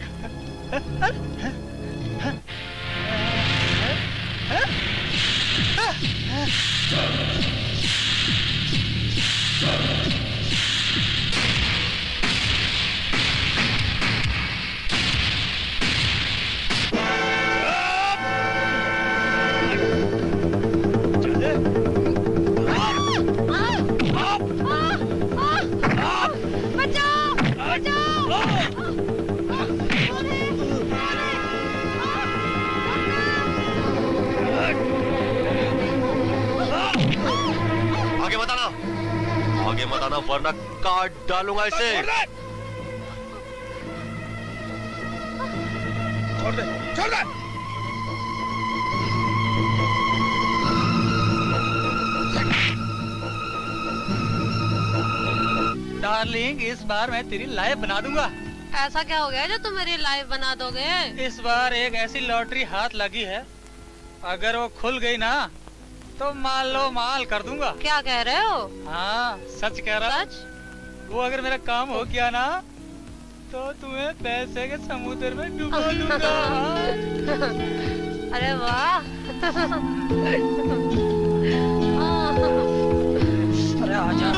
आगे मत आना वरना काट डालूंगा इसे। छोड़ दे, छोड़ दे। डार्लिंग, इस बार मैं तेरी लाइफ बना दूंगा। ऐसा क्या हो गया जो तुम मेरी लाइफ बना दोगे? इस बार एक ऐसी लॉटरी हाथ लगी है, अगर वो खुल गई ना तो मान लो माल कर दूंगा। क्या कह रहे हो? हाँ, सच कह रहा। सच? वो अगर मेरा काम हो गया ना तो तुम्हें पैसे के समुद्र में डुबा दूंगा। अरे वाह। अरे आजा।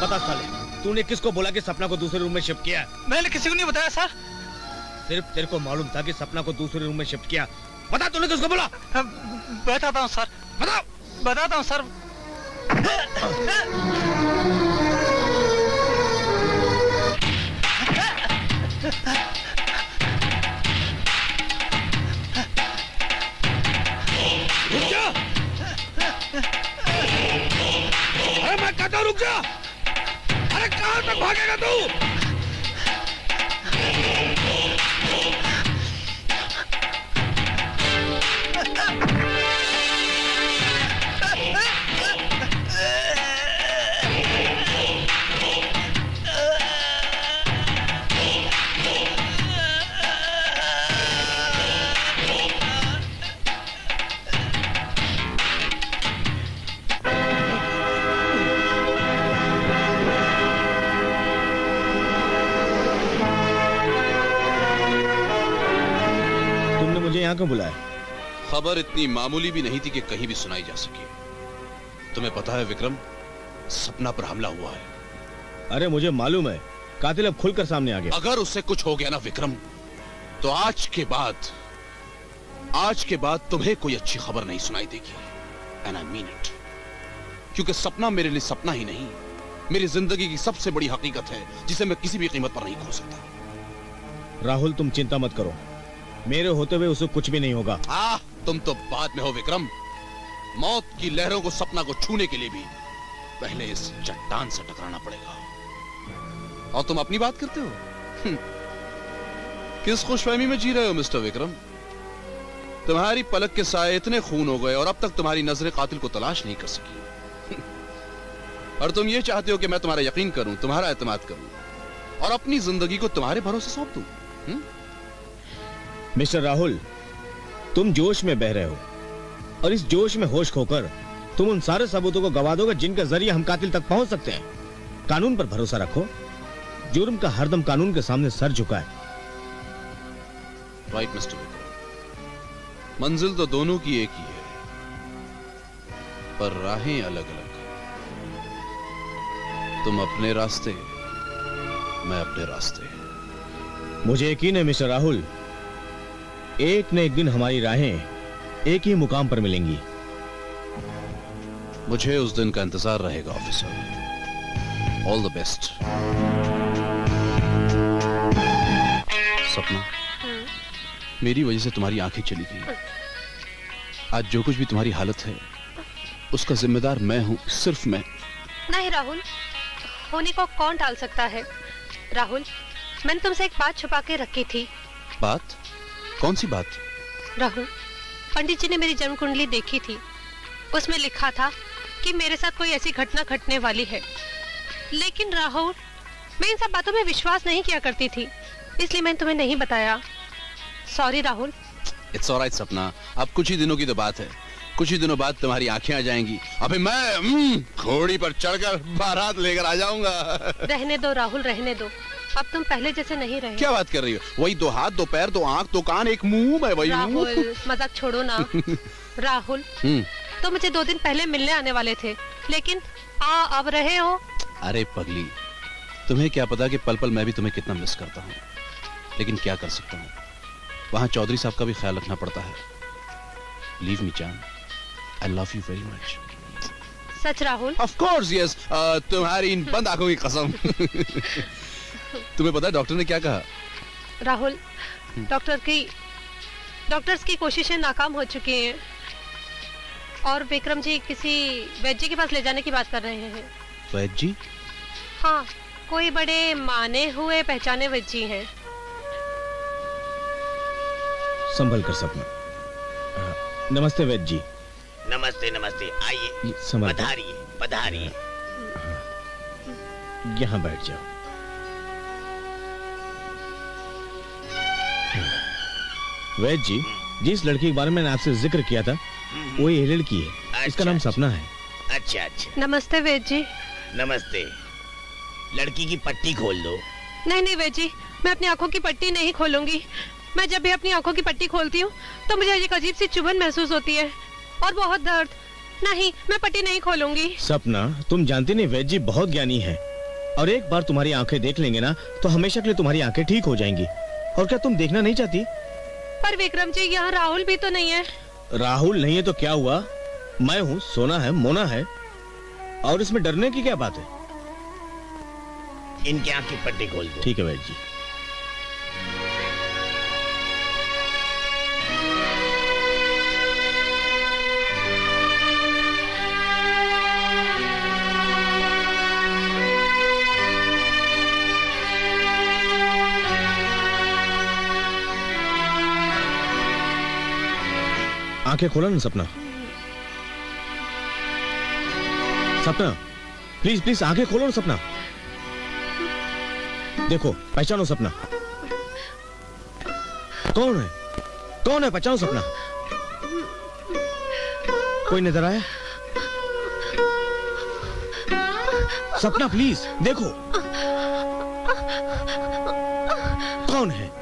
बता साले, तूने किसको बोला कि सपना को दूसरे रूम में शिफ्ट किया? मैंने किसी को नहीं बताया सर। सिर्फ तेरे को मालूम था कि सपना को दूसरे रूम में शिफ्ट किया। बता, तूने किसको बोला? बताता हूँ सर। बताओ। बताता हूँ सर। रुक जा। अरे मैं कहता हूँ रुक जा। अरे कहाँ तक भागेगा तू? यहाँ क्यों बुलाया? खबर इतनी मामूली भी नहीं थी कि कहीं भी सुनाई जा सके। तुम्हें पता है विक्रम, सपना पर हमला हुआ है। अरे मुझे मालूम है, कातिल अब खुलकर सामने आ गया। अगर उससे कुछ हो गया ना विक्रम, तो आज के बाद तुम्हें कोई अच्छी खबर नहीं सुनाई देगी। And I mean it. क्योंकि सपना मेरे लिए सपना ही नहीं, मेरी जिंदगी की सबसे बड़ी हकीकत है, जिसे मैं किसी भी कीमत पर नहीं खो सकता। राहुल, तुम चिंता मत करो, मेरे होते हुए उसे कुछ भी नहीं होगा। तुम तो बाद में हो विक्रम। मौत की लहरों को सपना को छूने के लिए भी पहले इस चट्टान से टकराना पड़ेगा। और तुम अपनी बात करते हो? किस खुशफहमी में जी रहे हो मिस्टर विक्रम? तुम्हारी पलक के साए इतने खून हो गए और अब तक तुम्हारी नजरें कातिल को तलाश नहीं कर सकी। और तुम ये चाहते हो कि मैं तुम्हारा यकीन करूं, तुम्हारा एतमाद करूं और अपनी जिंदगी को तुम्हारे भरोसे सौंप दूं? मिस्टर राहुल, तुम जोश में बह रहे हो और इस जोश में होश खोकर तुम उन सारे सबूतों को गवा दोगे जिनके जरिए हम कातिल तक पहुंच सकते हैं। कानून पर भरोसा रखो, जुर्म का हरदम कानून के सामने सर झुकाए। राइट मिस्टर विक्रम, मंजिल तो दोनों की एक ही है, पर राहें अलग अलग। तुम अपने रास्ते, मैं अपने रास्ते। मुझे यकीन है मिस्टर राहुल, एक न एक दिन हमारी राहें एक ही मुकाम पर मिलेंगी। मुझे उस दिन का इंतजार रहेगा ऑफिसर। All the best. सपना, मेरी वजह से तुम्हारी आंखें चली गई। आज जो कुछ भी तुम्हारी हालत है उसका जिम्मेदार मैं हूं, सिर्फ मैं। नहीं राहुल, होने को कौन टाल सकता है? राहुल, मैंने तुमसे एक बात छुपा के रखी थी, बात? कौन सी बात? राहुल, पंडित जी ने मेरी जन्म कुंडली देखी थी। उसमें लिखा था कि मेरे साथ कोई ऐसी घटना घटने वाली है। लेकिन राहुल, मैं इन सब बातों में विश्वास नहीं किया करती थी, इसलिए मैंने तुम्हें नहीं बताया। सॉरी राहुल। इट्स ऑलराइट सपना, अब कुछ ही दिनों की तो बात है। कुछ ही दिनों बाद तुम्हारी आंखें आ जाएंगी। अबे मैं घोड़ी पर चढ़कर बारात लेकर आ जाऊंगा। रहने दो राहुल, रहने दो। अब तुम पहले जैसे नहीं रहे। क्या बात कर रही हो? वही 2 हाथ, 2 पैर, 2 आंख, 2 कान, 1 मुंह है, वही राहुल मजाक छोड़ो ना। राहुल, तो मुझे 2 दिन पहले मिलने आने वाले थे, लेकिन अब रहे हो। अरे पगली, तुम्हें क्या पता कि पल पल मैं भी तुम्हें कितना मिस करता हूँ। लेकिन क्या कर सकता हूँ, वहाँ चौधरी साहब का भी ख्याल रखना पड़ता है। लीव मी जान, I love you very much. Such Rahul? Of course yes, तुम्हारी इन बंद आंखों की कसम। तुम्हें पता है डॉक्टर ने क्या कहा? राहुल, डॉक्टर्स की कोशिशें नाकाम हो चुकी हैं और विक्रम जी किसी वैद्य जी के पास ले जाने की बात कर रहे हैं। वैद्य जी? हाँ, कोई बड़े माने हुए पहचाने वैद्य जी हैं। संभल कर सपना। नमस्ते वैद्य जी। नमस्ते नमस्ते, आइए संभल कर। पधारिए पधारिए। यहाँ बैठ जाओ। वैद्य जी, जिस लड़की के बारे में मैंने आपसे जिक्र किया था, वो ये लड़की है। इसका नाम सपना है। अच्छा अच्छा। नमस्ते वैद्य जी। नमस्ते। लड़की की पट्टी खोल दो। नहीं नहीं वैद्य जी, मैं अपनी आंखों की पट्टी नहीं खोलूंगी। मैं जब भी अपनी आंखों की पट्टी खोलती हूँ तो मुझे एक अजीब सी चुभन महसूस होती है और बहुत दर्द। नहीं, मैं पट्टी नहीं खोलूंगी। सपना, तुम जानती नहीं वैद्य जी बहुत ज्ञानी है, और एक बार तुम्हारी आंखें देख लेंगे ना तो हमेशा के लिए तुम्हारी आंखें ठीक हो जाएंगी। और क्या तुम देखना नहीं चाहती? पर विक्रम जी, यहाँ राहुल भी तो नहीं है। राहुल नहीं है तो क्या हुआ? मैं हूँ, सोना है, मोना है, और इसमें डरने की क्या बात है? इनकी आंख की पट्टी खोल दो। ठीक है वैद्य जी। आंखें खोला ना सपना। सपना प्लीज प्लीज आंखें खोलो ना सपना। देखो, पहचानो सपना। कौन है? कौन है? पहचानो सपना। कोई नजर आया? सपना प्लीज देखो, कौन है?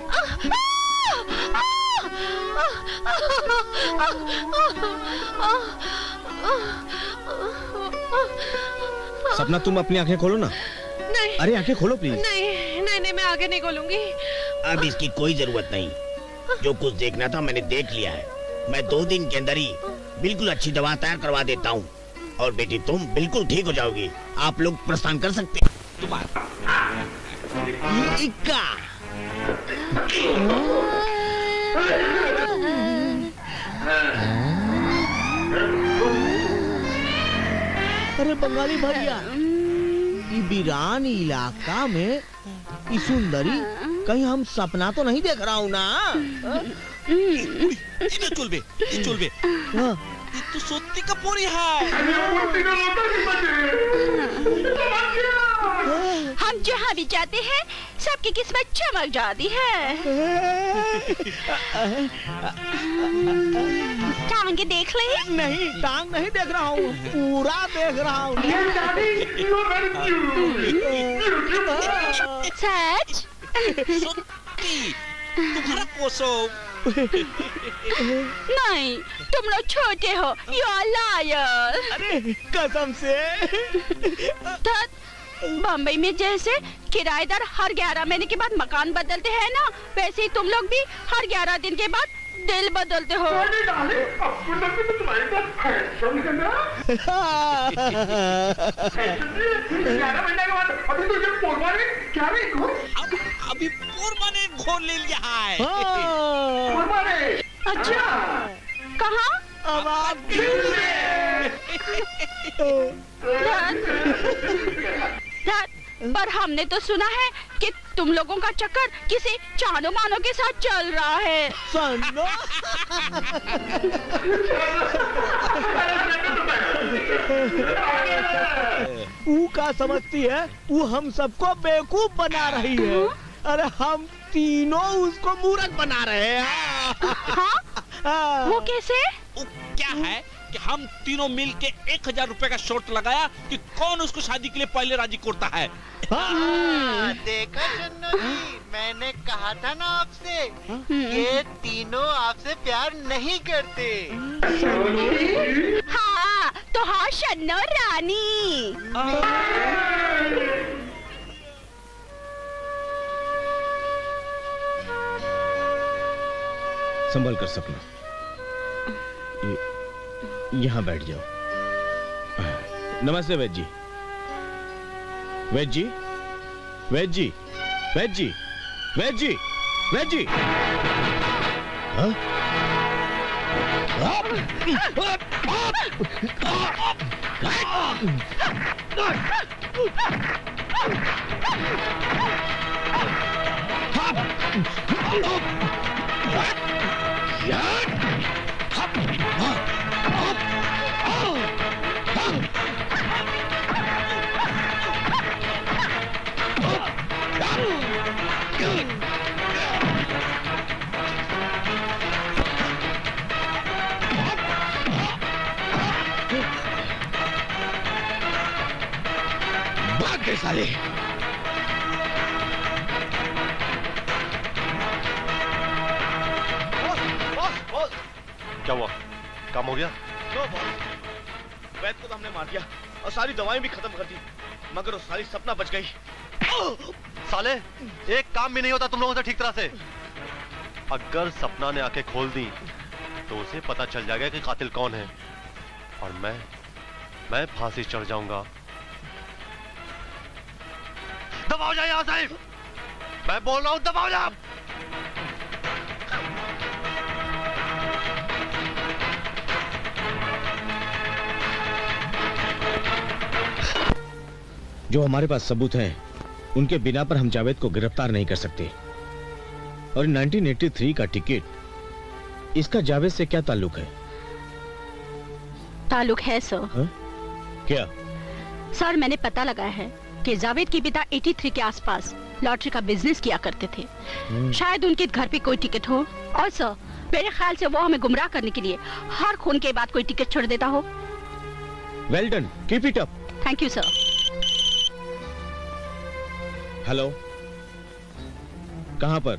सपना, तुम अपनी आंखें खोलो ना। नहीं। अरे आंखें खोलो प्लीज। नहीं नहीं नहीं, मैं आगे नहीं खोलूंगी। अब इसकी कोई जरूरत नहीं, जो कुछ देखना था मैंने देख लिया है। मैं 2 दिन के अंदर ही बिल्कुल अच्छी दवा तैयार करवा देता हूँ, और बेटी तुम बिल्कुल ठीक हो जाओगी। आप लोग प्रस्थान कर सकते हैं। इक्का। अरे बंगाली भैया, ये वीरान इलाका में ये सुंदरी कहीं हम सपना तो नहीं देख रहा हूँ ना? चलबे चलबे तो सत्ती का पोरी हम जहाँ भी जाते हैं सबकी किस्मत चमक जाती है। टांग देख ले? नहीं, टांग नहीं देख रहा हूँ, पूरा देख रहा हूँ। सच? तुम्हारा पोसो। नहीं, तुम लोग छोटे हो। You are liar। अरे कसम से। बम्बई में जैसे किराएदार हर 11 महीने के बाद मकान बदलते हैं ना, वैसे ही तुम लोग भी हर 11 दिन के बाद दिल बदलते हो। अभी पोरमा ने घोर ले लिया है। अच्छा, कहाँ? अब आप पर हमने तो सुना है कि तुम लोगों का चक्कर किसी चानो मानो के साथ चल रहा है। सन्नो वो का समझती है, वो हम सबको बेवकूफ बना रही है। अरे हम तीनों उसको मूर्ख बना रहे हैं। हाँ? वो कैसे? क्या है कि हम तीनों मिल के 1000 रुपए का शर्त लगाया कि कौन उसको शादी के लिए पहले राजी करता है। देखा चन्नू जी, मैंने कहा था ना आपसे, ये तीनों आपसे प्यार नहीं करते। हाँ तो हाँ शन्नो रानी। संभल कर सपना, यहाँ बैठ जाओ। नमस्ते वैद जी। वैद जी, वैद जी, वैद जी, वैद जी, वैद जी। हाँ? भाग गए साले। क्या हुआ? काम हो गया? वैद को तो हमने मार दिया और सारी दवाएं भी खत्म कर दी, मगर वो सारी सपना बच गई। साले, एक काम भी नहीं होता तुम लोगों से ठीक तरह से। अगर सपना ने आंखें खोल दी तो उसे पता चल जाएगा कि कातिल कौन है, और मैं फांसी चढ़ जाऊंगा। दबाओ जाए यहां से, मैं बोल रहा हूं, दबाओ जा। जो हमारे पास सबूत हैं, उनके बिना पर हम जावेद को गिरफ्तार नहीं कर सकते। और 1983 का टिकट, इसका जावेद से क्या ताल्लुक है? ताल्लुक है सर। हा? क्या? सर मैंने पता लगाया है कि जावेद के पिता 83 के आसपास लॉटरी का बिजनेस किया करते थे। शायद उनके घर पे कोई टिकट हो, और सर मेरे ख्याल से वो हमें गुमराह करने के लिए हर खून के बाद कोई टिकट छोड़ देता हो। Well done, keep it up. Thank you sir. Hello, कहां पर?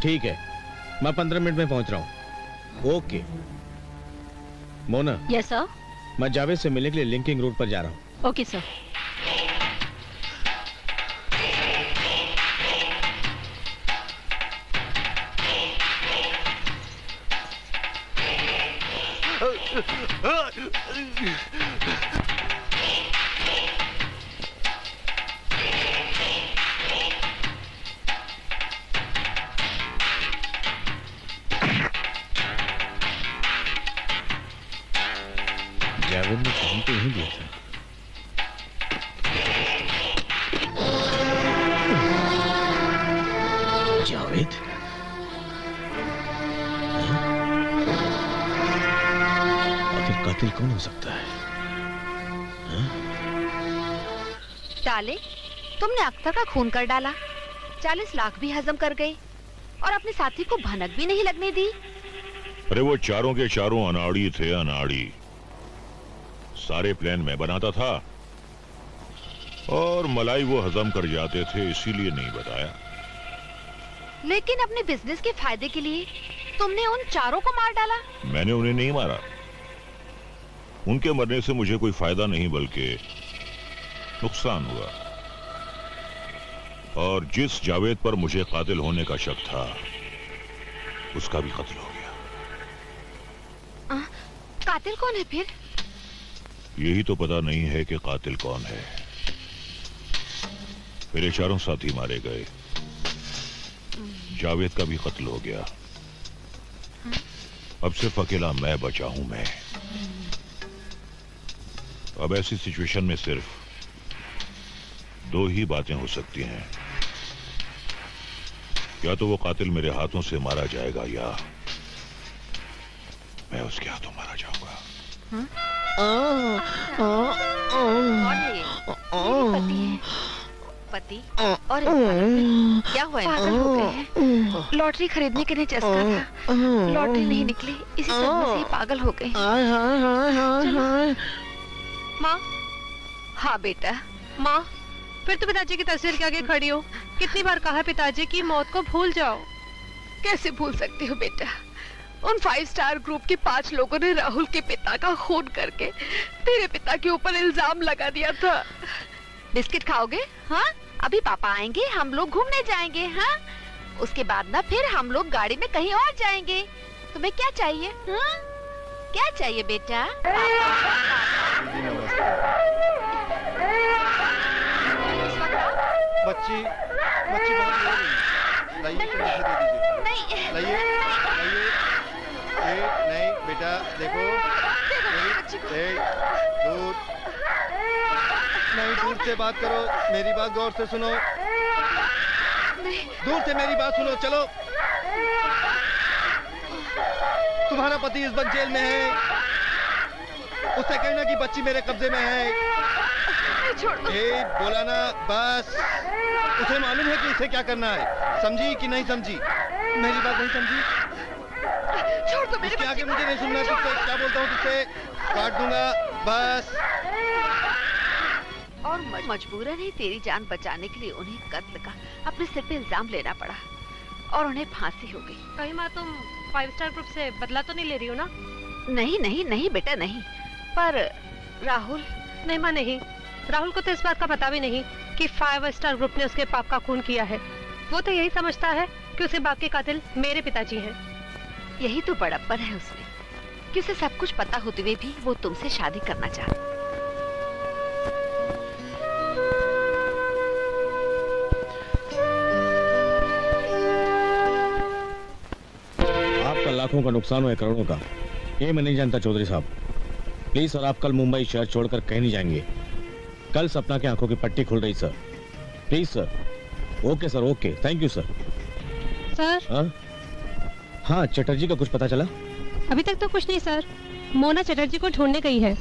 ठीक है, मैं 15 मिनट में पहुंच रहा हूं। ओके मोना। Yes sir. मैं जावेद से मिलने के लिए लिंकिंग रोड पर जा रहा हूं। Okay sir. जावेद ने काम तो नहीं दिया था। जावेद? आखिर कातिल कौन हो सकता है? डाले, तुमने अख्तर का खून कर डाला, 40 लाख भी हजम कर गए और अपने साथी को भनक भी नहीं लगने दी। अरे वो चारों के चारों अनाड़ी थे, अनाड़ी। सारे प्लान मैं बनाता था और मलाई वो हजम कर जाते थे, इसीलिए नहीं बताया। लेकिन अपने बिजनेस के फायदे के लिए तुमने उन चारों को मार डाला। मैंने उन्हें नहीं मारा। उनके मरने से मुझे कोई फायदा नहीं बल्कि नुकसान हुआ। और जिस जावेद पर मुझे कातिल होने का शक था, उसका भी कत्ल हो गया। कातिल कौन है फिर? यही तो पता नहीं है कि कातिल कौन है। मेरे चारों साथी मारे गए, जावेद का भी कत्ल हो गया। अब सिर्फ अकेला मैं बचा हूं। मैं अब ऐसी सिचुएशन में सिर्फ दो ही बातें हो सकती हैं। या तो वो कातिल मेरे हाथों से मारा जाएगा या मैं उसके हाथों मारा जाऊंगा। पति और क्या हुआ? पागल हो गए हैं। लॉटरी खरीदने के लिए चस्का था, लॉटरी नहीं निकली, इसी सदमे से ही पागल हो गए। माँ। हाँ बेटा। माँ, फिर तो पिताजी की तस्वीर के आगे खड़ी हो। कितनी बार कहा पिताजी की मौत को भूल जाओ। कैसे भूल सकती हो बेटा? उन 5 स्टार ग्रुप के 5 लोगों ने राहुल के पिता का खून करके तेरे पिता के ऊपर इल्जाम लगा दिया था। बिस्किट खाओगे? हाँ, अभी पापा आएंगे, हम लोग घूमने जाएंगे। हाँ, उसके बाद ना फिर हम लोग गाड़ी में कहीं और जाएंगे। तुम्हें क्या चाहिए? हाँ? क्या चाहिए बेटा? बच्ची बच्ची बहुत रो रही है। लाइए कंडीशन दे दीजिए। नहीं। लाइए लाइए। नहीं बेटा देखो। दूर नहीं, दूर से बात करो, मेरी बात गौर से सुनो। दूर से मेरी बात सुनो। चलो, तुम्हारा पति इस वक्त जेल में है, उससे कहना कि बच्ची मेरे कब्जे में है। बोला ना, बस। उसे मालूम है कि इसे क्या करना है। समझी कि नहीं समझी? मेरी बात नहीं समझी? छोड़ दो मेरे बच्चे। आगे मुझे नहीं सुनना तुझसे। क्या बोलता हूँ तुझसे? काट दूंगा, बस। और मजबूरन ही तेरी जान बचाने के लिए उन्हें कत्ल का अपने सिर पे इल्जाम लेना पड़ा और उन्हें फांसी हो गई। कहीं माँ तुम 5 स्टार ग्रुप से बदला तो नहीं ले रही हो ना? नहीं नहीं नहीं बेटा नहीं। पर राहुल? नहीं माँ नहीं। राहुल को तो इस बात का पता भी नहीं कि 5 स्टार ग्रुप ने उसके पाप का खून किया है। वो तो यही समझता है कि उसके बाप के कातिल मेरे पिताजी हैं। यही तो बड़प्पन है उसमें कि उसे सब कुछ पता होते हुए भी वो तुमसे शादी करना चाहता। आपका लाखों का नुकसान हुआ है, करोड़ों का, ये मैं नहीं जानता चौधरी साहब। प्लीज सर, आप कल मुंबई शहर छोड़कर कहीं नहीं जाएंगे। कल सपना की आंखों की पट्टी खुल रही sir. Please sir. Okay sir, okay, thank you sir. Sir. हाँ, चटर्जी का कुछ पता चला? अभी तक तो कुछ नहीं सर। मोना चटर्जी को ढूंढने गई है।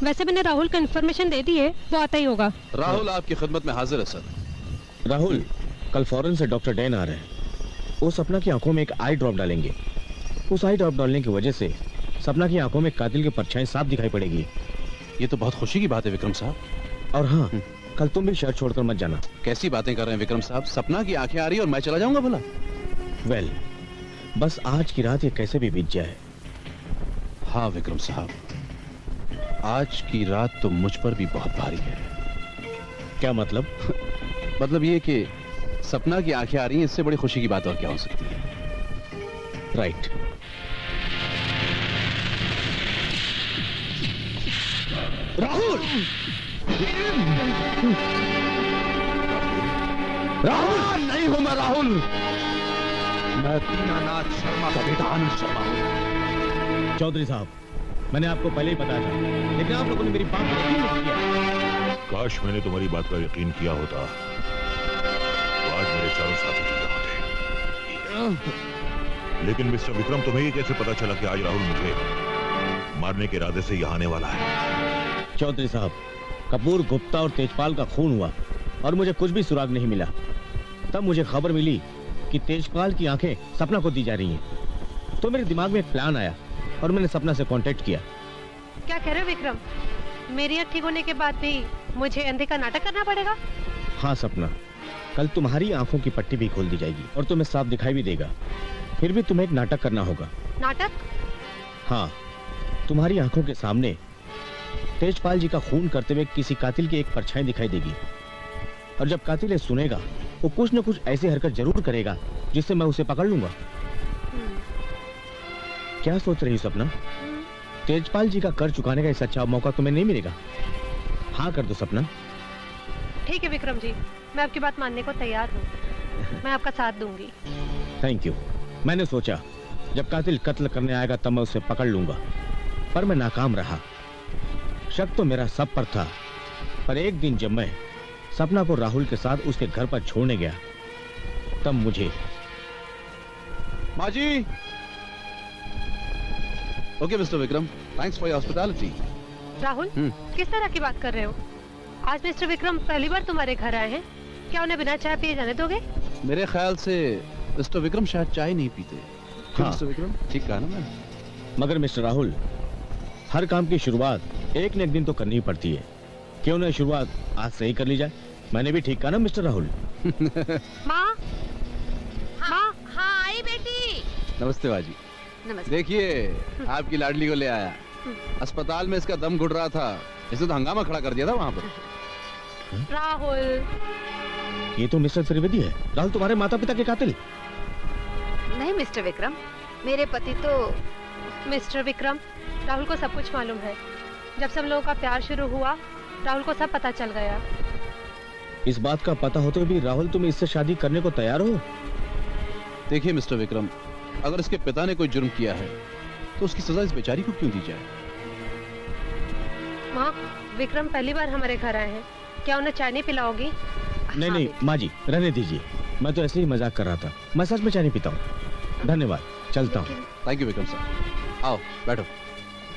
वैसे मैंने राहुल को इन्फॉर्मेशन दे दी है, वो आता ही होगा। राहुल आपकी खिदमत में हाजिर है सर। राहुल, कल फॉरेन से डॉक्टर डैन आ रहे हैं। वो सपना की आंखों में एक आई ड्रॉप डालेंगे। उस आई ड्रॉप डालने की वजह से सपना की आंखों में कातिल की परछाई साफ दिखाई पड़ेगी। ये तो बहुत खुशी की बात है विक्रम साहब। और हाँ, कल तुम भी शहर छोड़कर मत जाना। कैसी बातें कर रहे हैं विक्रम साहब? सपना की आंखें आ रही है और मैं चला जाऊंगा भला? वेल, बस आज की रात ये कैसे भी बीत जाए। हाँ विक्रम साहब, आज की रात तो मुझ पर भी बहुत भारी है। क्या मतलब? मतलब ये कि सपना की आंखें आ रही हैं, इससे बड़ी खुशी की बात और क्या हो सकती है? राइट। राहुल! राहुल! नहीं हूं मैं राहुल, मैं दीनानाथ शर्मा का बेटा आनंद शर्मा हूं। चौधरी साहब, मैंने आपको पहले ही बताया था, लेकिन आप लोगों ने मेरी बात पर यकीन नहीं किया। काश मैंने तुम्हारी बात का यकीन किया होता तो आज मेरे चारों साथी जिंदा होते। लेकिन मिस्टर विक्रम, तुम्हें ये कैसे पता चला कि आज राहुल मुझे मारने के इरादे से यहाँ आने वाला है? चौधरी साहब, कपूर, गुप्ता और तेजपाल का खून हुआ और मुझे कुछ भी सुराग नहीं मिला। तब मुझे खबर मिली कि तेजपाल की आंखें सपना को दी जा रही हैं। तो मेरे दिमाग में एक प्लान आया और मैंने सपना से कांटेक्ट किया। क्या कह रहे हो विक्रम? मेरी आँख ठीक होने के बाद भी मुझे अंधे का नाटक करना पड़ेगा? हाँ सपना, कल तुम्हारी आंखों की पट्टी भी खोल दी जाएगी और तुम्हें साफ दिखाई भी देगा। फिर भी तुम्हें एक नाटक करना होगा। नाटक? हाँ, तुम्हारी आंखों के सामने तेजपाल जी का खून करते हुए किसी कातिल की एक परछाई दिखाई देगी और जब कातिल ये सुनेगा वो कुछ न कुछ ऐसी हरकत जरूर करेगा जिससे मैं उसे पकड़ लूंगा। क्या सोच रही हो सपना? तेजपाल जी का कर चुकाने का इस अच्छा मौका तुम्हें नहीं मिलेगा। हाँ कर दो सपना। ठीक है विक्रम जी, मैं आपकी बात मानने को तैयार हूँ। मैं आपका साथ दूंगी। Thank you. मैंने सोचा जब कातिल कत्ल करने आएगा तब मैं उसे पकड़ लूंगा, पर मैं नाकाम रहा। शक तो मेरा सब पर था, पर एक दिन जब मैं सपना को राहुल के साथ उसके घर पर छोड़ने गया तब मुझे माँ जी। Okay mister Vikram, thanks for your hospitality. Rahul, किस तरह की बात कर रहे हो? आज मिस्टर विक्रम पहली बार तुम्हारे घर आए हैं, क्या उन्हें बिना चाय पिए जाने दोगे? मेरे ख्याल से मिस्टर विक्रम शायद चाय नहीं पीते। हाँ। मिस्टर विक्रम, ठीक कहा ना मैं? मगर मिस्टर राहुल, हर काम की शुरुआत एक न एक दिन तो करनी ही पड़ती है। क्यों ना शुरुआत आज से ही कर ली जाए? मैंने भी ठीक कहा ना मिस्टर राहुल? माँ, माँ, हाँ आई बेटी। नमस्ते बाजी। नमस्ते। देखिए आपकी लाडली को ले आया। अस्पताल में इसका दम घुट रहा था, इसने तो हंगामा खड़ा कर दिया था वहाँ पर। राहुल, ये तो मिस्टर त्रिवेदी है। राहुल तुम्हारे माता पिता के कातिल। नहीं मिस्टर विक्रम, मेरे पति तो। मिस्टर विक्रम, राहुल को सब कुछ मालूम है। जब से हम लोगों का प्यार शुरू हुआ, राहुल को सब पता चल गया। इस बात का पता होते हुए भी राहुल तुम इससे शादी करने को तैयार हो? देखिए मिस्टर विक्रम, अगर इसके पिता ने कोई जुर्म किया है तो उसकी सजा इस बेचारी को क्यों दी जाए? माँ, विक्रम पहली बार हमारे घर आए हैं, क्या उन्हें चाय नहीं पिलाओगी? नहीं नहीं माँ जी, रहने दीजिए। मैं तो ऐसे ही मजाक कर रहा था। मैं सच में चाय नहीं पीता हूँ। धन्यवाद, चलता हूँ। Thank you Vikram sir. आओ बैठो।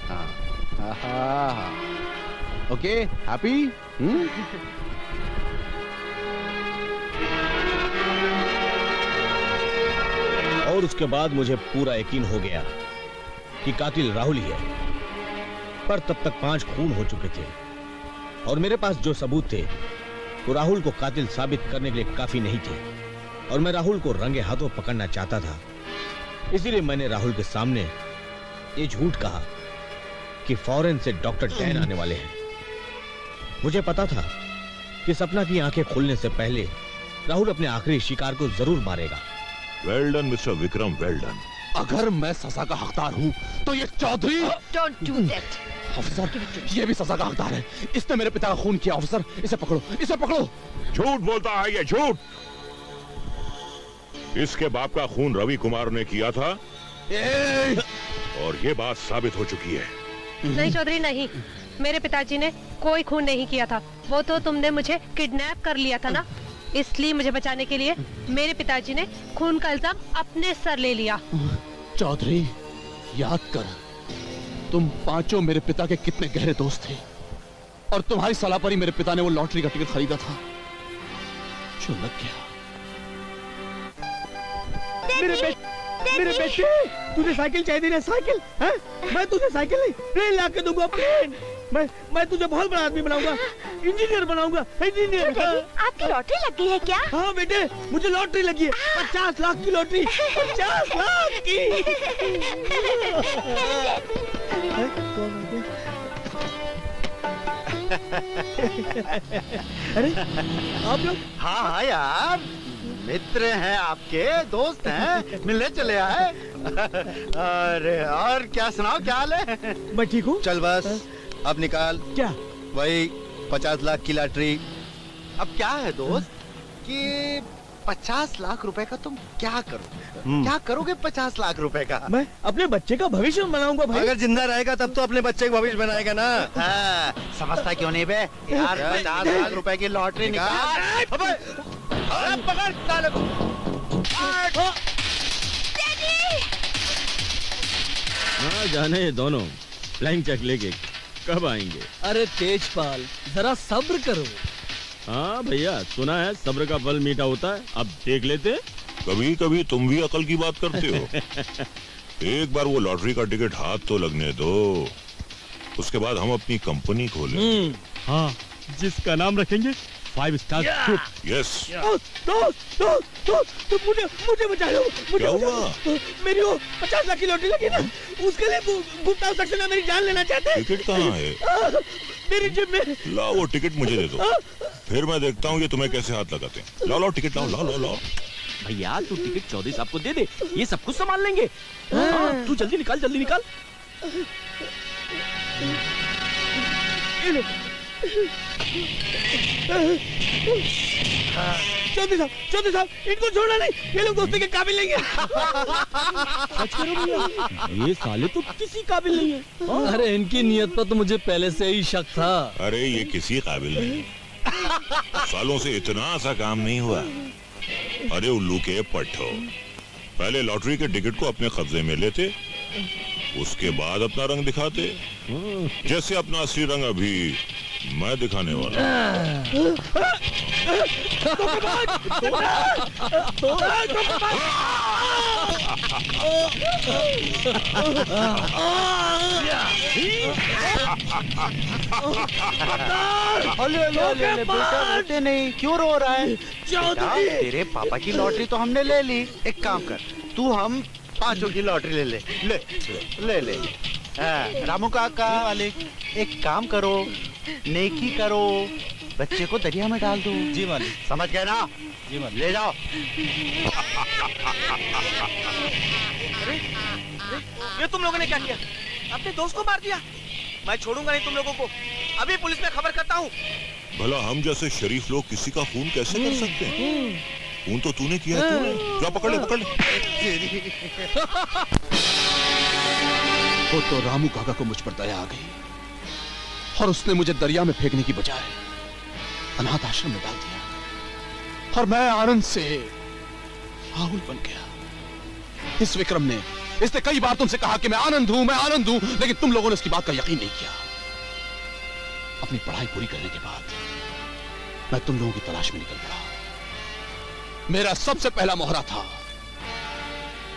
हाँ। Okay, happy? और उसके बाद मुझे पूरा यकीन हो गया कि कातिल राहुल ही है। पर तब तक 5 खून हो चुके थे और मेरे पास जो सबूत थे वो राहुल को कातिल साबित करने के लिए काफी नहीं थे। और मैं राहुल को रंगे हाथों पकड़ना चाहता था। इसीलिए मैंने राहुल के सामने ये झूठ कहा कि फॉरेन से डॉक्टर डैन आने वाले हैं। मुझे पता था कि सपना की आंखें खुलने से पहले राहुल अपने आखिरी शिकार को जरूर मारेगा। Well done mister Vikram, well done. अगर मैं सजा का हकदार हूँ तो ये Chaudhary. Don't do that. Officer, ये भी सजा का हकदार है। इसने मेरे पिता का खून किया। ऑफिसर, इसे पकड़ो, इसे पकड़ो। झूठ बोलता है ये, झूठ। इसके बाप का खून रवि कुमार ने किया था और ये बात साबित हो चुकी है। नहीं चौधरी, नहीं, मेरे पिताजी ने कोई खून नहीं किया था। वो तो तुमने मुझे किडनैप कर लिया था ना, इसलिए मुझे बचाने के लिए मेरे पिताजी ने खून का इल्जाम अपने सर ले लिया। चौधरी, याद कर, तुम पांचों मेरे पिता के कितने गहरे दोस्त थे और तुम्हारी सलाह पर ही मेरे पिता ने वो लॉटरी का टिकट खरीदा था जो लग गया। मेरे बेटे, तुझे साइकिल चाहिए थी ना? साइकिल है? मैं तुझे साइकिल नहीं, प्लेन ला के दूंगा, प्लेन। मैं तुझे बहुत बड़ा आदमी बनाऊंगा, इंजीनियर बनाऊंगा, इंजीनियर। आपकी लॉटरी लग गई है क्या? हाँ बेटे, मुझे लॉटरी लगी है। 50 लाख की लॉटरी, 50 लाख की। अरे आप लोग? हाँ यार, मित्र हैं आपके, दोस्त हैं, मिलने चले आए। अरे और क्या सुनाओ, क्या हाल है? मैं ठीक हूँ। चल बस अब निकाल। क्या? वही 50 लाख की लॉटरी। अब क्या है दोस्त कि 50 लाख रुपए का तुम क्या करोगे? क्या करोगे 50 लाख रुपए का? मैं अपने बच्चे का भविष्य बनाऊंगा भाई। अगर जिंदा रहेगा तब तो अपने बच्चे का भविष्य बनाएगा ना। हाँ, समझता क्यों नहीं बे यार? 50 लाख रुपए की लॉटरी निकाल। अबे पकड़ साले को। ना जाने ये दोनों फ्लाइंग चेक लेके कब आएंगे। अरे तेजपाल, जरा सब्र करो। हाँ भैया, सुना है सब्र का फल मीठा होता है। अब देख लेते। कभी कभी तुम भी अकल की बात करते हो। एक बार वो लॉटरी का टिकट हाथ तो लगने दो, उसके बाद हम अपनी कंपनी खोलेंगे। हाँ, जिसका नाम रखेंगे 5 स्टार ग्रुप। यस। तो मुझे बचा लो। क्या हुआ? मेरी वो 50 लाख की लॉटरी लगी ना, उसके लिए गुप्ता सक्सेना मेरी जान लेना चाहते हैं। टिकट कहाँ है? मेरी जेब में। लाओ वो टिकट मुझे दे दो, फिर मैं देखता हूँ ये तुम्हें कैसे हाथ लगाते हैं। लाओ टिकट लाओ, लाओ। भैया तू टिकट चौधरी साहब को दे दे, ये सब कुछ संभाल लेंगे। हाँ, तू जल्दी निकाल, जल्दी निकाल। चौधरी साहब, इनको छोड़ना नहीं, ये लोग दोस्ती के काबिल नहीं है। सच करो भैया, ये साले तो किसी काबिल नहीं है। अरे इनकी नियत पर तो मुझे पहले से ही शक था। अरे ये किसी काबिल नहीं, सालों से इतना सा काम नहीं हुआ। अरे उल्लू के पट्टो, पहले लॉटरी के टिकट को अपने कब्जे में लेते, उसके बाद अपना रंग दिखाते, जैसे अपना असली रंग अभी मैं दिखाने वाला बेटा रोते नहीं, क्यों रो रहा है? बेटा, तेरे पापा की लॉटरी तो हमने ले ली। एक काम कर, तू हम पांचों की लॉटरी ले ले ले ले ले। हाँ, रामू काका वाले, एक काम करो, नेकी करो, बच्चे को दरिया में डाल दो। जी मालिक। समझ गए ना? जी मालिक। ले जाओ। ये तुम लोगों ने क्या किया? अपने दोस्त को मार दिया? मैं छोड़ूंगा नहीं तुम लोगों को, अभी पुलिस में खबर करता हूँ। भला हम जैसे शरीफ लोग किसी का खून कैसे कर सकते हैं? खून तो तूने किया है, तूने। जा पकड़ ले, पकड़ ले। वो तो रामू काका को मुझ पर दया आ गई और उसने मुझे दरिया में फेंकने की बजाय अनाथ आश्रम में डाल दिया और मैं आनंद से राहुल बन गया। इस विक्रम ने, इसने कई बार तुमसे कहा कि मैं आनंद हूं, लेकिन तुम लोगों ने इसकी बात का यकीन नहीं किया। अपनी पढ़ाई पूरी करने के बाद मैं तुम लोगों की तलाश में निकल पड़ा। मेरा सबसे पहला मोहरा था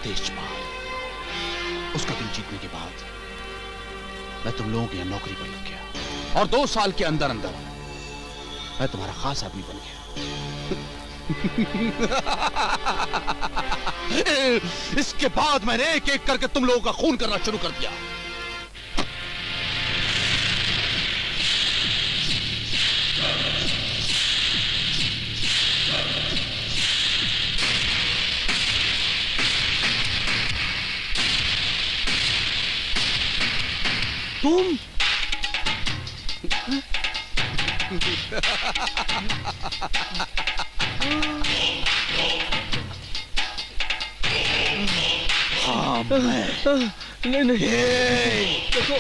तेजपाल। उसका दिल जीतने के बाद मैं तुम लोगों के यहाँ नौकरी पर लग गया और 2 साल के अंदर अंदर मैं तुम्हारा खास आदमी बन गया। इसके बाद मैंने एक एक करके तुम लोगों का खून करना शुरू कर दिया। तुम हाँ मैं नहीं देखो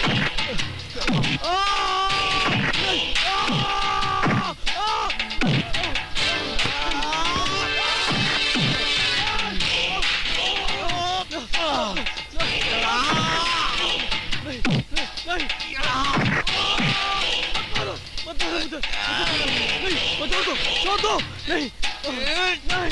छोड़ दो, नहीं नहीं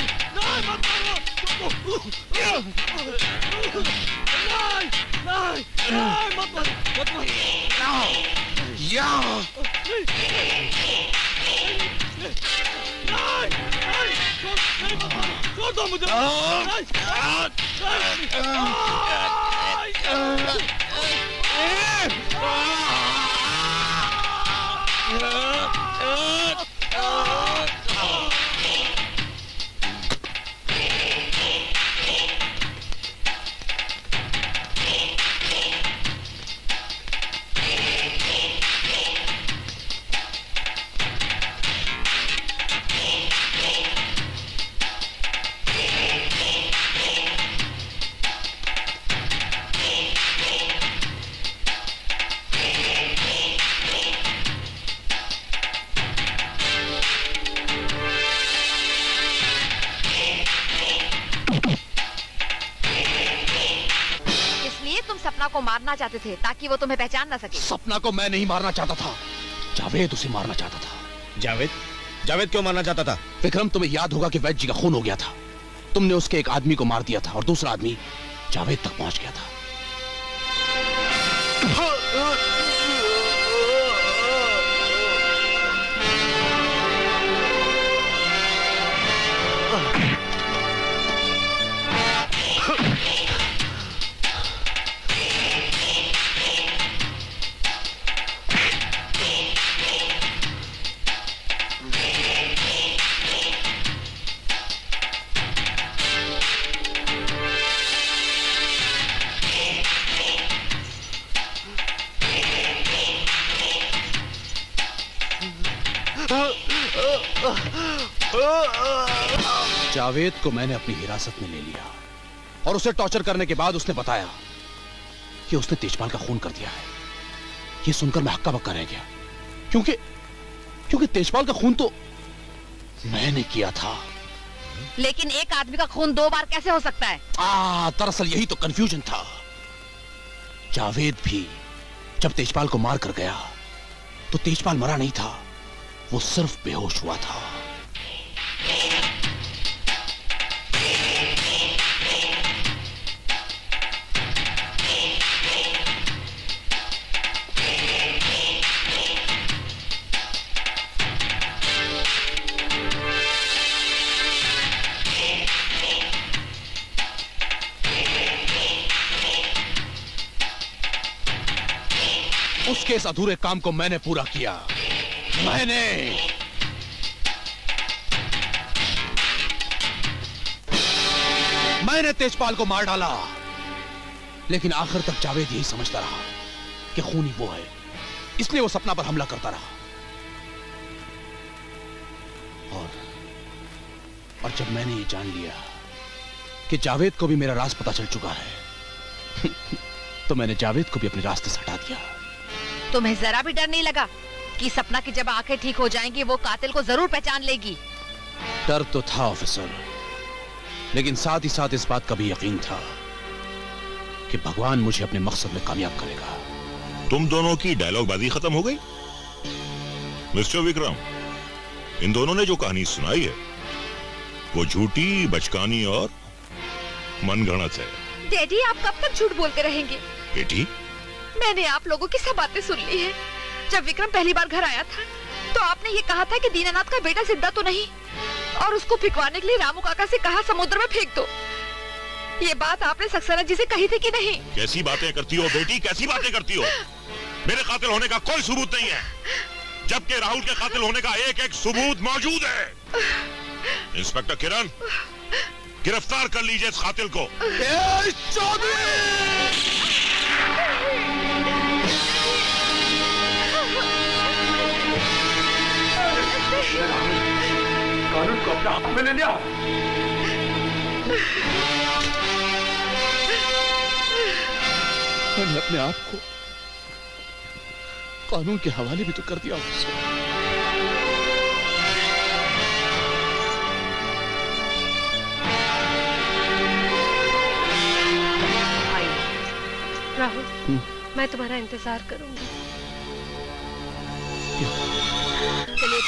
मत मारो, छोड़ दो मुझे। सपना को मारना चाहते थे ताकि वो तुम्हें पहचान ना सके। सपना को मैं नहीं मारना चाहता था, जावेद उसे मारना चाहता था। जावेद? जावेद क्यों मारना चाहता था? विक्रम, तुम्हें याद होगा कि वैद्य जी का खून हो गया था। तुमने उसके एक आदमी को मार दिया था और दूसरा आदमी जावेद तक पहुंच गया था। जावेद को मैंने अपनी हिरासत में ले लिया और उसे टॉर्चर करने के बाद उसने बताया कि उसने तेजपाल का खून कर दिया है। यह सुनकर मैं हक्का बक्का रह गया, क्योंकि तेजपाल का खून तो मैंने किया था। लेकिन एक आदमी का खून 2 बार कैसे हो सकता है? दरअसल यही तो कंफ्यूजन था। जावेद भी जब तेजपाल को मार कर गया तो तेजपाल मरा नहीं था, वो सिर्फ बेहोश हुआ था। उसके इस अधूरे काम को मैंने पूरा किया। मैंने तेजपाल को मार डाला, लेकिन आखिर तक जावेद यही समझता रहा कि खूनी वो है, इसलिए वो सपना पर हमला करता रहा। और जब मैंने ये जान लिया कि जावेद को भी मेरा राज पता चल चुका है तो मैंने जावेद को भी अपने रास्ते से हटा दिया। तुम्हें जरा भी डर नहीं लगा कि सपना की जब आंखें ठीक हो जाएंगी वो कातिल को जरूर पहचान लेगी? डर तो था ऑफिसर, लेकिन साथ ही साथ इस बात का भी यकीन था कि भगवान मुझे अपने मकसद में कामयाब करेगा। तुम दोनों की डायलॉग बाजी खत्म हो गई? मिस्टर विक्रम, इन दोनों ने जो कहानी सुनाई है वो झूठी, बचकानी और मनगढ़ंत है। डैडी, आप कब तक झूठ बोलते रहेंगे? बेटी, मैंने आप लोगों की सब बातें सुन ली है। जब विक्रम पहली बार घर आया था तो आपने ये कहा था कि दीनानाथ का बेटा जिंदा तो नहीं, और उसको फिकवाने के लिए रामू काका से कहा समुद्र में फेंक दो। ये बात आपने सक्सेना जी से कही थी कि नहीं? कैसी बातें करती हो बेटी, कैसी बातें करती हो? मेरे कातिल होने का कोई सबूत नहीं है, जबकि राहुल के कातिल होने का एक एक सबूत मौजूद है। इंस्पेक्टर किरण, गिरफ्तार कर लीजिए इस कातिल को। कानून को अपने हाथ में ले लिया। मैंने अपने आप को कानून के हवाले भी तो कर दिया। राहुल, मैं तुम्हारा इंतजार करूंगी। चलिए।